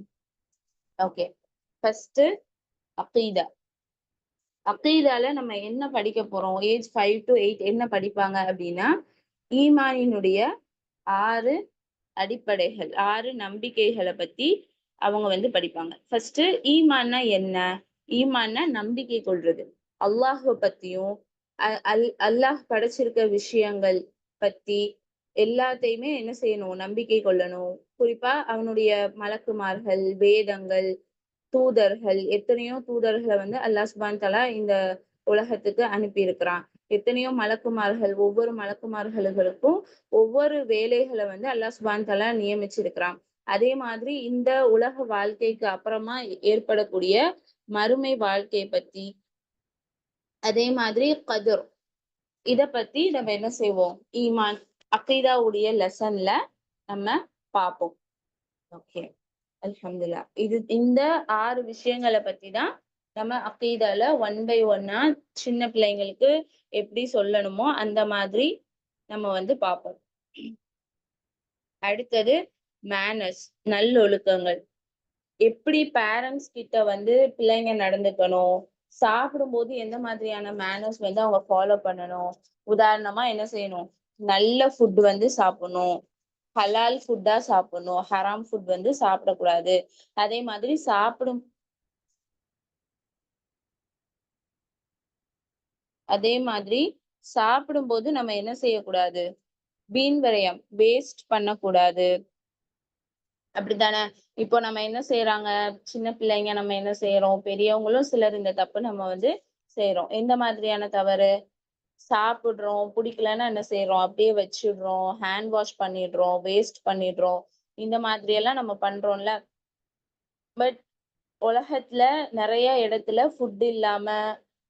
ஓகே, ஃபர்ஸ்ட் அகீதா. அகீதால நம்ம என்ன படிக்க போறோம், ஏஜ் 5 to 8 என்ன படிப்பாங்க அப்படின்னா, ஈமானினுடைய 6 அடிப்படைகள், 6 நம்பிக்கைகளை பத்தி அவங்க படிப்பாங்க. ஃபர்ஸ்ட் ஈமான்னா என்ன, ஈமான்னா நம்பிக்கை கொள்றது, அல்லாஹ் பத்தியும் அல்லாஹ் படைச்சிருக்க விஷயங்கள் பத்தி எல்லாத்தையுமே என்ன செய்யணும், நம்பிக்கை கொள்ளணும். குறிப்பா அவனுடைய மலக்குமார்கள், வேதங்கள், தூதர்கள், எத்தனையோ தூதர்களை அல்லாஹ் சுப்ஹானஹு தஆலா இந்த உலகத்துக்கு அனுப்பி இருக்கிறான். எத்தனையோ மலக்குமார்கள், ஒவ்வொரு மலக்குமார்களுக்கும் ஒவ்வொரு வேலைகளை அல்லாஹ் சுப்ஹானஹு தஆலா நியமிச்சிருக்கிறான். அதே மாதிரி இந்த உலக வாழ்க்கைக்கு அப்புறமா ஏற்படக்கூடிய மறுமை வாழ்க்கை பத்தி, அதே மாதிரி கதர், இத பத்தி நம்ம என்ன செய்வோம், ஈமான் அகீதாவுடைய லெசன்ல நம்ம பார்ப்போம். ஓகே, அல்ஹம்துலில்லாஹ். இந்த 6 விஷயங்களை பத்தி தான் நம்ம அகீதால 1 by 1 சின்ன பிள்ளைங்களுக்கு எப்படி சொல்லணுமோ அந்த மாதிரி நம்ம பார்ப்போம். அடுத்தது மேனர்ஸ், நல்லொழுக்கங்கள். எப்படி பேரண்ட்ஸ் கிட்ட பிள்ளைங்க நடந்துக்கணும், சாப்பிடும்போது எந்த மாதிரியான மேனர்ஸ் அவங்க ஃபாலோ பண்ணணும். உதாரணமா என்ன செய்யணும், நல்ல ஃபுட் சாப்பிடணும், ஹலால் ஃபுட்டா சாப்பிடணும், ஹராம் ஃபுட் சாப்பிடக்கூடாது. அதே மாதிரி சாப்பிடும்போது நம்ம என்ன செய்யக்கூடாது, வீண் விரயம் வேஸ்ட் பண்ணக்கூடாது. அப்படித்தானே? இப்போ நம்ம என்ன செய்யறாங்க, சின்ன பிள்ளைங்க நம்ம என்ன செய்யறோம், பெரியவங்களும் சிலர் இந்த தப்பு நம்ம செய்யறோம். எந்த மாதிரியான தவறு, சாப்பிடுறோம், பிடிக்கலன்னா என்ன செய்யறோம், அப்படியே வச்சிடுறோம், ஹேண்ட் வாஷ் பண்ணிடுறோம், வேஸ்ட் பண்ணிடுறோம், இந்த மாதிரி எல்லாம் நம்ம பண்றோம்ல. பட் உலகத்துல நிறைய இடத்துல ஃபுட் இல்லாம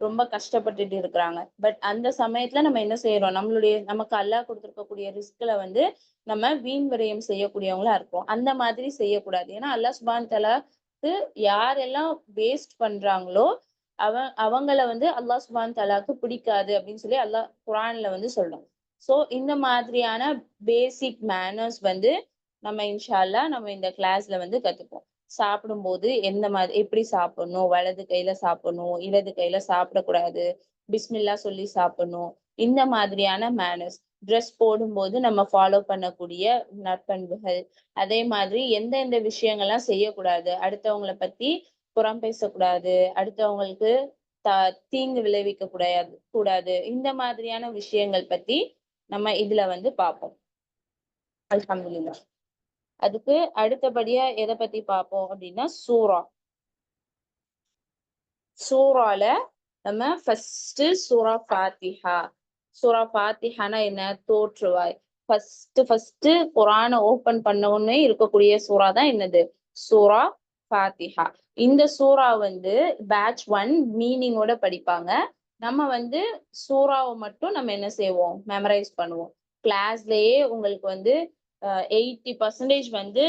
ரொம்ப கஷ்டப்பட்டுட்டு இருக்கிறாங்க. பட் அந்த சமயத்துல நம்ம என்ன செய்யறோம், நமக்கு அல்லாஹ் கொடுத்திருக்கக்கூடிய ரிஸ்க்ல வந்து நம்ம வீண் விரயம் செய்யக்கூடியவங்களா இருக்கோம். அந்த மாதிரி செய்யக்கூடாது. ஏன்னா அல்லாஹ் சுப்ஹானஹு தஆலாக்கு யாரெல்லாம் வேஸ்ட் பண்றாங்களோ அவங்கள வந்து அல்லாஹ் சுப்ஹானஹு தஆலாக்கு பிடிக்காது அப்படின்னு சொல்லி அல்லாஹ் குர்ஆன்ல வந்து சொல்றான். சோ இந்த மாதிரியான பேசிக் மேனர்ஸ் வந்து நம்ம இன்ஷா அல்லாஹ் நம்ம இந்த கிளாஸ்ல வந்து கத்துப்போம். சாப்பிடும்போது எப்படி சாப்பிடணும், வலது கையில சாப்பிடணும், இடது கையில சாப்பிடக்கூடாது, பிஸ்மில்லா சொல்லி சாப்பிடணும், இந்த மாதிரியான மேனர்ஸ். ட்ரெஸ் போடும்போது நம்ம ஃபாலோ பண்ணக்கூடிய நற்பண்புகள், அதே மாதிரி எந்தெந்த விஷயங்கள்லாம் செய்யக்கூடாது, அடுத்தவங்கள பத்தி புறம் பேசக்கூடாது, அடுத்தவங்களுக்கு தீங்கு விளைவிக்க கூடாது, இந்த மாதிரியான விஷயங்கள் பத்தி நம்ம இதுல வந்து பார்ப்போம். அல்ஹம்துலில்லாஹ். அதுக்கு அடுத்தபடியா எதை பத்தி பார்ப்போம் அப்படின்னா சூரால நம்ம ஃபர்ஸ்ட் சூரா ஃபாத்திஹா. சூரா ஃபாத்திஹானா என்ன? தோற்றுவாய். ஃபர்ஸ்ட் குர்ஆனை ஓபன் பண்ண உடனே இருக்கக்கூடிய சூரா தான் என்னது? சூரா ஃபாத்திஹா. இந்த சூரா வந்து பேட்ச் 1 மீனிங்கோட படிப்பாங்க. நம்ம வந்து சூராவை மட்டும் நம்ம என்ன செய்வோம்? மெமரைஸ் பண்ணுவோம். கிளாஸ்லயே உங்களுக்கு வந்து 80% வந்து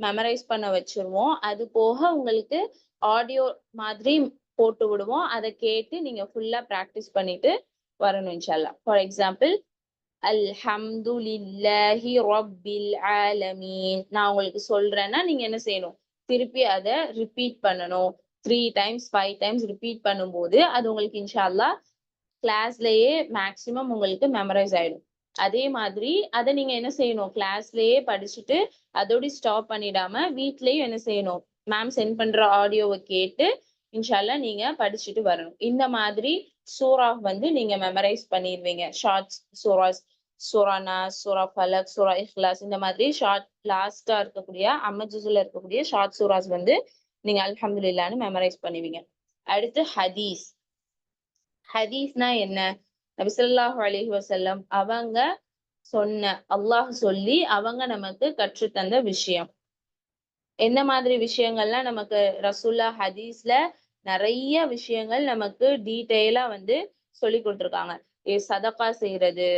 மெமரைஸ் பண்ண வச்சிருவோம். அது போக உங்களுக்கு ஆடியோ மாதிரி போட்டு விடுவோம். அதை கேட்டு நீங்க ஃபுல்லா பிராக்டிஸ் பண்ணிட்டு வரணும் இன்ஷால்லா. ஃபார் எக்ஸாம்பிள், அல்ஹம்துலில்லாஹி ரப்பில் ஆலமீன் நான் உங்களுக்கு சொல்றேன்னா நீங்க என்ன செய்யணும்? திருப்பி அதை ரிப்பீட் பண்ணணும். 3 டைம்ஸ் 5 டைம்ஸ் ரிப்பீட் பண்ணும்போது அது உங்களுக்கு இன்ஷால்லா கிளாஸ்லயே மேக்சிமம் உங்களுக்கு மெமரைஸ் ஆயிடும். அதே மாதிரி அதை நீங்க என்ன செய்யணும்? கிளாஸ்லயே படிச்சுட்டு அதோட ஸ்டாப் பண்ணிடாம வீட்லயும் என்ன செய்யணும்? மேம் சென்ட் பண்ற ஆடியோவை கேட்டு இன்ஷால்லா நீங்க படிச்சுட்டு வரணும். இந்த மாதிரி சூரா வந்து நீங்க மெமரைஸ் பண்ணிடுவீங்க. ஷார்ட்ஸ் சூராஸ், சூரா நாஸ், சூரா ஃபலக், சூரா இஹ்லாஸ், இந்த மாதிரி ஷார்ட் லாஸ்டா இருக்கக்கூடிய அம்மஜுஸ்ல இருக்கக்கூடிய ஷார்ட் சூராஸ் வந்து நீங்க அல்ஹம்துலில்லாஹ்னு மெமரைஸ் பண்ணுவீங்க. அடுத்து ஹதீஸ். ஹதீஸ்னா என்ன? நபி ஸல்லல்லாஹு அலைஹி வஸல்லம் அவங்க அல்லாஹ் சொல்லி அவங்க நமக்கு கற்றுத்தந்த விஷயம். என்ன மாதிரி விஷயங்கள்லாம் நமக்கு ரசூல்லா ஹதீஸ்ல நிறைய விஷயங்கள் நமக்கு டீட்டெயிலா வந்து சொல்லி கொடுத்திருக்காங்க. சதகா செய்யறது,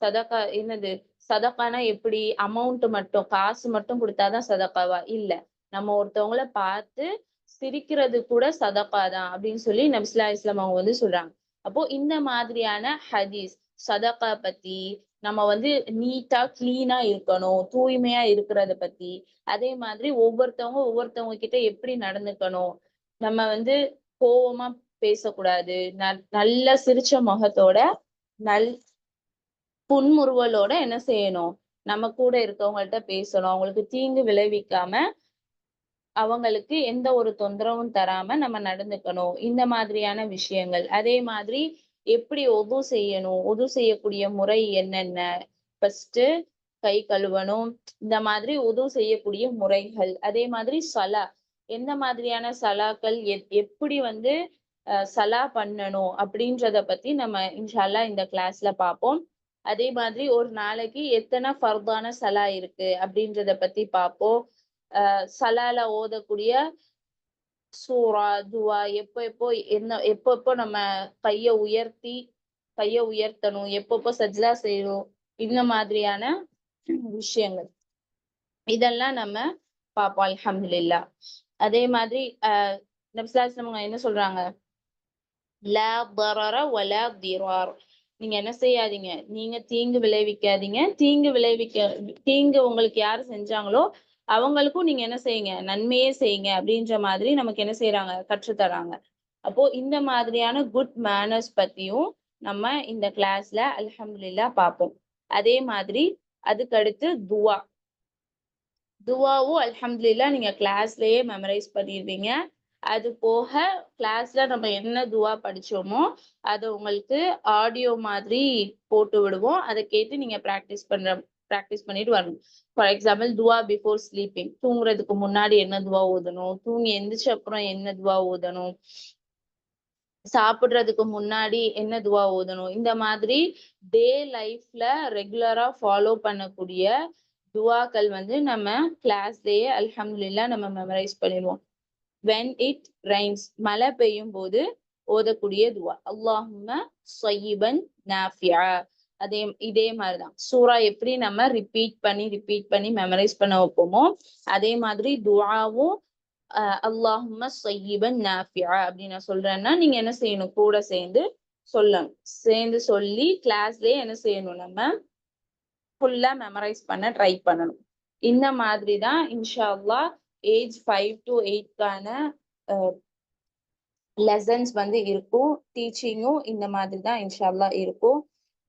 சதகா என்னது? சதகானா எப்படி? அமௌண்ட் மட்டும், காசு மட்டும் கொடுத்தாதான் சதகாவா? இல்ல, நம்ம ஒருத்தவங்கள பார்த்து சிரிக்கிறது கூட சதகா தான் அப்படின்னு சொல்லி நபி ஸல்லல்லாஹு அலைஹி வஸல்லம் அவங்க வந்து சொல்றாங்க. அப்போ இந்த மாதிரியான ஹதீஸ், சதகா பத்தி, நம்ம வந்து நீட்டா கிளீனா இருக்கணும், தூய்மையா இருக்கிறத பத்தி, அதே மாதிரி ஒவ்வொருத்தவங்க கிட்ட எப்படி நடந்துக்கணும், நம்ம வந்து கோவமா பேசக்கூடாது, நல்ல சிரிச்ச முகத்தோட நல் புன்முறுவலோட என்ன செய்யணும்? நம்ம கூட இருக்கவங்கள்ட்ட பேசணும். அவங்களுக்கு தீங்கு விளைவிக்காம அவங்களுக்கு எந்த ஒரு தொந்தரவும் தராம நம்ம நடந்துக்கணும். இந்த மாதிரியான விஷயங்கள். அதே மாதிரி எப்படி ஒது செய்யணும்? ஒது செய்யக்கூடிய முறை என்னென்ன? ஃபர்ஸ்ட் கை கழுவணும். இந்த மாதிரி ஒது செய்யக்கூடிய முறைகள். அதே மாதிரி எந்த மாதிரியான சலாக்கள் எப்படி வந்து சலா பண்ணணும் அப்படின்றத பத்தி நம்ம இன்ஷா அல்லாஹ் இந்த கிளாஸ்ல பார்ப்போம். அதே மாதிரி ஒரு நாளைக்கு எத்தனை ஃபர்தான சலா இருக்கு அப்படின்றத பத்தி பார்ப்போம். சலால ஓதக்கூடிய சூரா, துவா எப்போ நம்ம கைய உயர்த்தணும், எப்பப்போ சஜ்தா செய்யணும், இந்த மாதிரியான விஷயங்கள் இதெல்லாம் நம்ம பார்ப்போம் அல்ஹம்துலில்லாஹ். அதே மாதிரி நபி ஸல்லல்லாஹு அலைஹி வஸல்லம் என்ன சொல்றாங்க? லா ضرر ولا ضرار. நீங்க என்ன செய்யாதீங்க? நீங்க தீங்கு விளைவிக்காதீங்க. தீங்கு உங்களுக்கு யாரு செஞ்சாங்களோ அவங்களுக்கும் நீங்க என்ன செய்யுங்க? நன்மையே செய்யுங்க அப்படின்ற மாதிரி நமக்கு என்ன செய்யறாங்க? கற்றுத்தராங்க. அப்போ இந்த மாதிரியான குட் மேனர்ஸ் பத்தியும் நம்ம இந்த கிளாஸ்ல அல்ஹம்துலில்லாஹ் பார்ப்போம். அதே மாதிரி அதுக்கடுத்து துவாவும் அல்ஹம்துலில்லாஹ் நீங்க கிளாஸ்லயே மெமரைஸ் பண்ணிடுவீங்க. அது போக கிளாஸ்ல நம்ம என்ன துவா படிச்சோமோ அதை உங்களுக்கு ஆடியோ மாதிரி போட்டு விடுவோம். அதை கேட்டு நீங்க பிராக்டிஸ் பண்ணிட்டு வரணும். ஃபார் எக்ஸாம்பிள், துவா பிஃபோர் ஸ்லீப்பிங், தூங்குறதுக்கு முன்னாடி என்ன துவா ஓதணும், தூங்கி எந்திரிச்ச அப்புறம் என்ன துவா ஓதணும், சாப்பிடுறதுக்கு முன்னாடி என்ன துவா ஓதணும், இந்த மாதிரி டே லைஃப்ல ரெகுலரா ஃபாலோ பண்ணக்கூடிய துவாக்கள் வந்து நம்ம கிளாஸ்லயே அல்ஹம்துலில்லாஹ் நம்ம மெமரைஸ் பண்ணிடுவோம். when it rains, மழை பெய்யும் போது ஓதக்கூடிய துவா. அல்லாஹும்ம ஸய்யிபன் நாஃபிஆ. இதே மாதிரிதான் சூரா எப்படி நம்ம ரிப்பீட் பண்ணி மெமரைஸ் பண்ண வைப்போமோ அதே மாதிரி துஆவும் அல்லாஹும்ம ஸய்யிபன் நாஃபிஆ அப்படின்னு நான் சொல்றேன்னா நீங்க என்ன செய்யணும், கூட சேர்ந்து சொல்லணும். சேர்ந்து சொல்லி கிளாஸ்லயே என்ன செய்யணும், நம்ம ஃபுல்லா மெமரைஸ் பண்ண ட்ரை பண்ணணும். இந்த மாதிரி தான் இன்ஷா அல்லாஹ் ஏஜ் 5 to 8க்கான லெசன்ஸ் வந்து இருக்கும். டீச்சிங்கும் இந்த மாதிரி தான் இன்ஷா அல்லாஹ் இருக்கும்.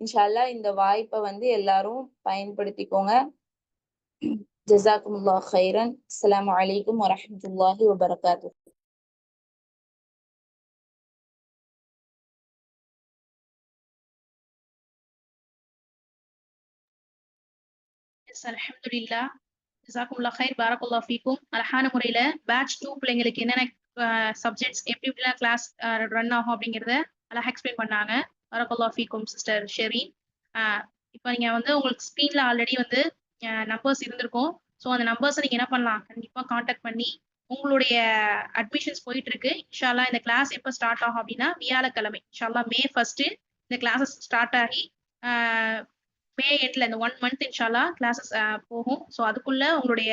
இன்ஷா அல்லாஹ் இந்த வாய்ப்பை வந்து எல்லாரும் பயன்படுத்திக்கோங்க. ஜஸாக்குமுல்லாஹ் கைரன். அஸ்ஸலாமு அலைக்கும் வரஹ்மத்துல்லாஹி வபரகாத்துஹு. எஸ் அல்ஹம்துலில்லாஹ். ஜஸாக்குமுல்லாஹ் கைர். பாரக்கல்லாஹு ஃபீக்கும். அழகான முறையில பேட்ச் 2 பிள்ளைங்களுக்கு என்னென்ன சப்ஜெக்ட்ஸ் எப்படி எப்படிலாம் கிளாஸ் ரன் ஆகும் அப்படிங்கிறத அழகா எக்ஸ்பிளைன் பண்ணாங்க. பாரக்கல்லாஹு ஃபீக்கும் சிஸ்டர் ஷெரீன். இப்போ நீங்க வந்து உங்களுக்கு ஸ்க்ரீன்ல ஆல்ரெடி வந்து நம்பர்ஸ் இருந்திருக்கும். ஸோ அந்த நம்பர்ஸை நீங்க என்ன பண்ணலாம், கண்டிப்பா காண்டாக்ட் பண்ணி உங்களுடைய அட்மிஷன்ஸ் போயிட்டு இருக்கு. இன்ஷா அல்லாஹ் இந்த கிளாஸ் எப்போ ஸ்டார்ட் ஆகும் அப்படின்னா வியாழக்கிழமை இன்ஷா அல்லாஹ் மே 1 இந்த கிளாஸஸ் ஸ்டார்ட் ஆகி மே எண்ட்ல இந்த 1 மந்த் இன்ஷா அல்லாஹ் கிளாஸஸ் போகும். ஸோ அதுக்குள்ள உங்களுடைய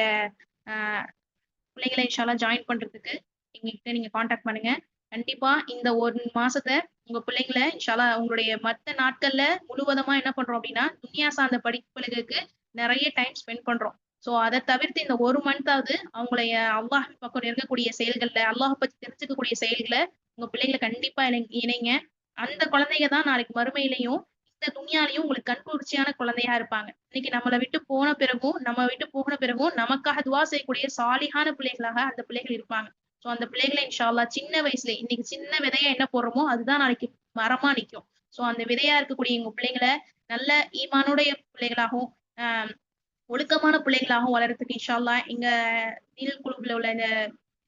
பிள்ளைங்களை இன்ஷா அல்லாஹ் ஜாயின் பண்றதுக்கு எங்ககிட்ட நீங்க காண்டாக்ட் பண்ணுங்க. கண்டிப்பா இந்த 1 மாசத்தை உங்க பிள்ளைங்களை இன்ஷா அல்லாஹ் உங்களுடைய மத்த நாட்கள்ல முழுவதுமா என்ன பண்றோம் அப்படின்னா துன்யா சார்ந்த படிப்புகளுக்கு நிறைய டைம் ஸ்பெண்ட் பண்றோம். ஸோ அதை தவிர்த்து இந்த 1 மந்தாவது அவங்களுடைய அல்லாஹ் பக்கம் இருக்கக்கூடிய செயல்கள்ல அல்லாஹ் பத்தி தெரிஞ்சுக்கக்கூடிய செயல்களை உங்க பிள்ளைங்களை கண்டிப்பா இணைங்க. அந்த குழந்தைங்க தான் நாளைக்கு மறுமையிலையும் இந்த துன்யாலையும் உங்களுக்கு கண்குளிர்ச்சியான குழந்தையா இருப்பாங்க. இன்னைக்கு நம்மளை விட்டு போன பிறகும் நமக்காக துவா செய்யக்கூடிய சாலிஹான பிள்ளைகளாக அந்த பிள்ளைகள் இருப்பாங்க. ஸோ அந்த பிள்ளைகளை இன்ஷா அல்லாஹ் சின்ன வயசுல இன்னைக்கு சின்ன விதையா என்ன போடுறோமோ அதுதான் நாளைக்கு மரமா நிற்கும். ஸோ அந்த விதையா இருக்கக்கூடிய உங்க பிள்ளைங்களை நல்ல ஈமானுடைய பிள்ளைகளாகவும் ஒழுக்கமான பிள்ளைகளாகவும் வளர்றதுக்கு இன்ஷா அல்லாஹ் எங்க நீல் குழுவில் உள்ள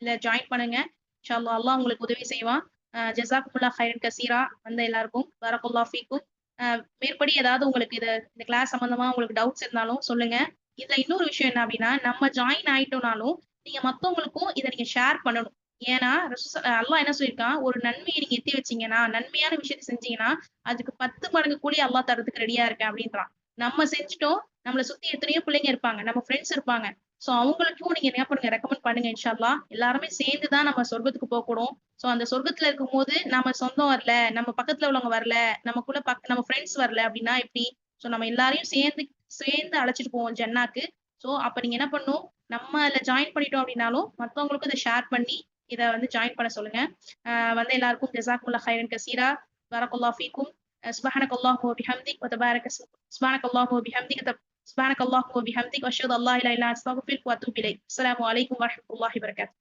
இந்த ஜாயின் பண்ணுங்க. இன்ஷா அல்லாஹ் அல்லாஹ் உங்களுக்கு உதவி செய்வான். ஜஸாக்குமுல்லாஹ் கைரன் கசீரா வந்த எல்லாருக்கும் பாரக்கல்லாஹு ஃபீக்கும். மேற்படி ஏதாவது உங்களுக்கு இந்த கிளாஸ் சம்பந்தமா உங்களுக்கு டவுட்ஸ் இருந்தாலும் சொல்லுங்க. இதுல இன்னொரு விஷயம் என்ன அப்படின்னா நம்ம ஜாயின் ஆயிட்டோம்னாலும் நீங்க மத்தவங்களுக்கும் இதை நீங்க ஷேர் பண்ணணும். ஏன்னா அல்லாஹ் என்ன சொல்லியிருக்கான், ஒரு நன்மையை நீங்க எத்தி வச்சீங்கன்னா நன்மையான விஷயத்தை செஞ்சீங்கன்னா அதுக்கு 10 மடங்கு கூலி அல்லாஹ் தரதுக்கு ரெடியா இருக்கேன் அப்படின்றான். நம்ம செஞ்சுட்டோம், நம்மளை சுத்தி எத்தனையோ பிள்ளைங்க இருப்பாங்க, நம்ம ஃப்ரெண்ட்ஸ் இருப்பாங்க. ஸோ அவங்களுக்கும் நீங்க என்ன பண்ணுங்க, ரெக்கமெண்ட் பண்ணுங்க. இன்ஷா அல்லாஹ் எல்லாருமே சேர்ந்துதான் நம்ம சொர்க்கத்துக்கு போகணும். ஸோ அந்த சொர்க்கத்துல இருக்கும்போது நம்ம சொந்தம் வரல, நம்ம பக்கத்துல உள்ளவங்க வரல, நமக்குள்ள நம்ம ஃப்ரெண்ட்ஸ் வரல அப்படின்னா எப்படி? ஸோ நம்ம எல்லாரையும் சேர்ந்து அழைச்சிட்டு போவோம் ஜன்னாக்கு. ஸோ அப்ப நீங்க என்ன பண்ணணும், நம்ம அதுல ஜாயின் பண்ணிட்டோம் அப்படின்னாலும் மத்தவங்களுக்கும் இதை ஷேர் பண்ணி இதை வந்து ஜாயின் பண்ண சொல்லுங்க. வந்து எல்லாருக்கும் ஜஸாக்குமுல்லாஹ் கைரன் கசீரா. பாரக்கல்லாஹு ஃபீக்கும். சுப்ஹானக அல்லாஹும்ம வ பிஹம்திக் வ தபாரக சுப்ஹானக அல்லாஹும்ம வ பிஹம்திக சுப்ஹானக அல்லாஹும்ம வ பிஹம்திக் வ அஷ்ஹது அல்லா இலாஹா இல்லா அன்த அஸ்தக்ஃபிருக வ அத்தூபு இலைக். அஸ்ஸலாமு அலைக்கும் வரஹ்மத்துல்லாஹி வபரகாத்துஹு.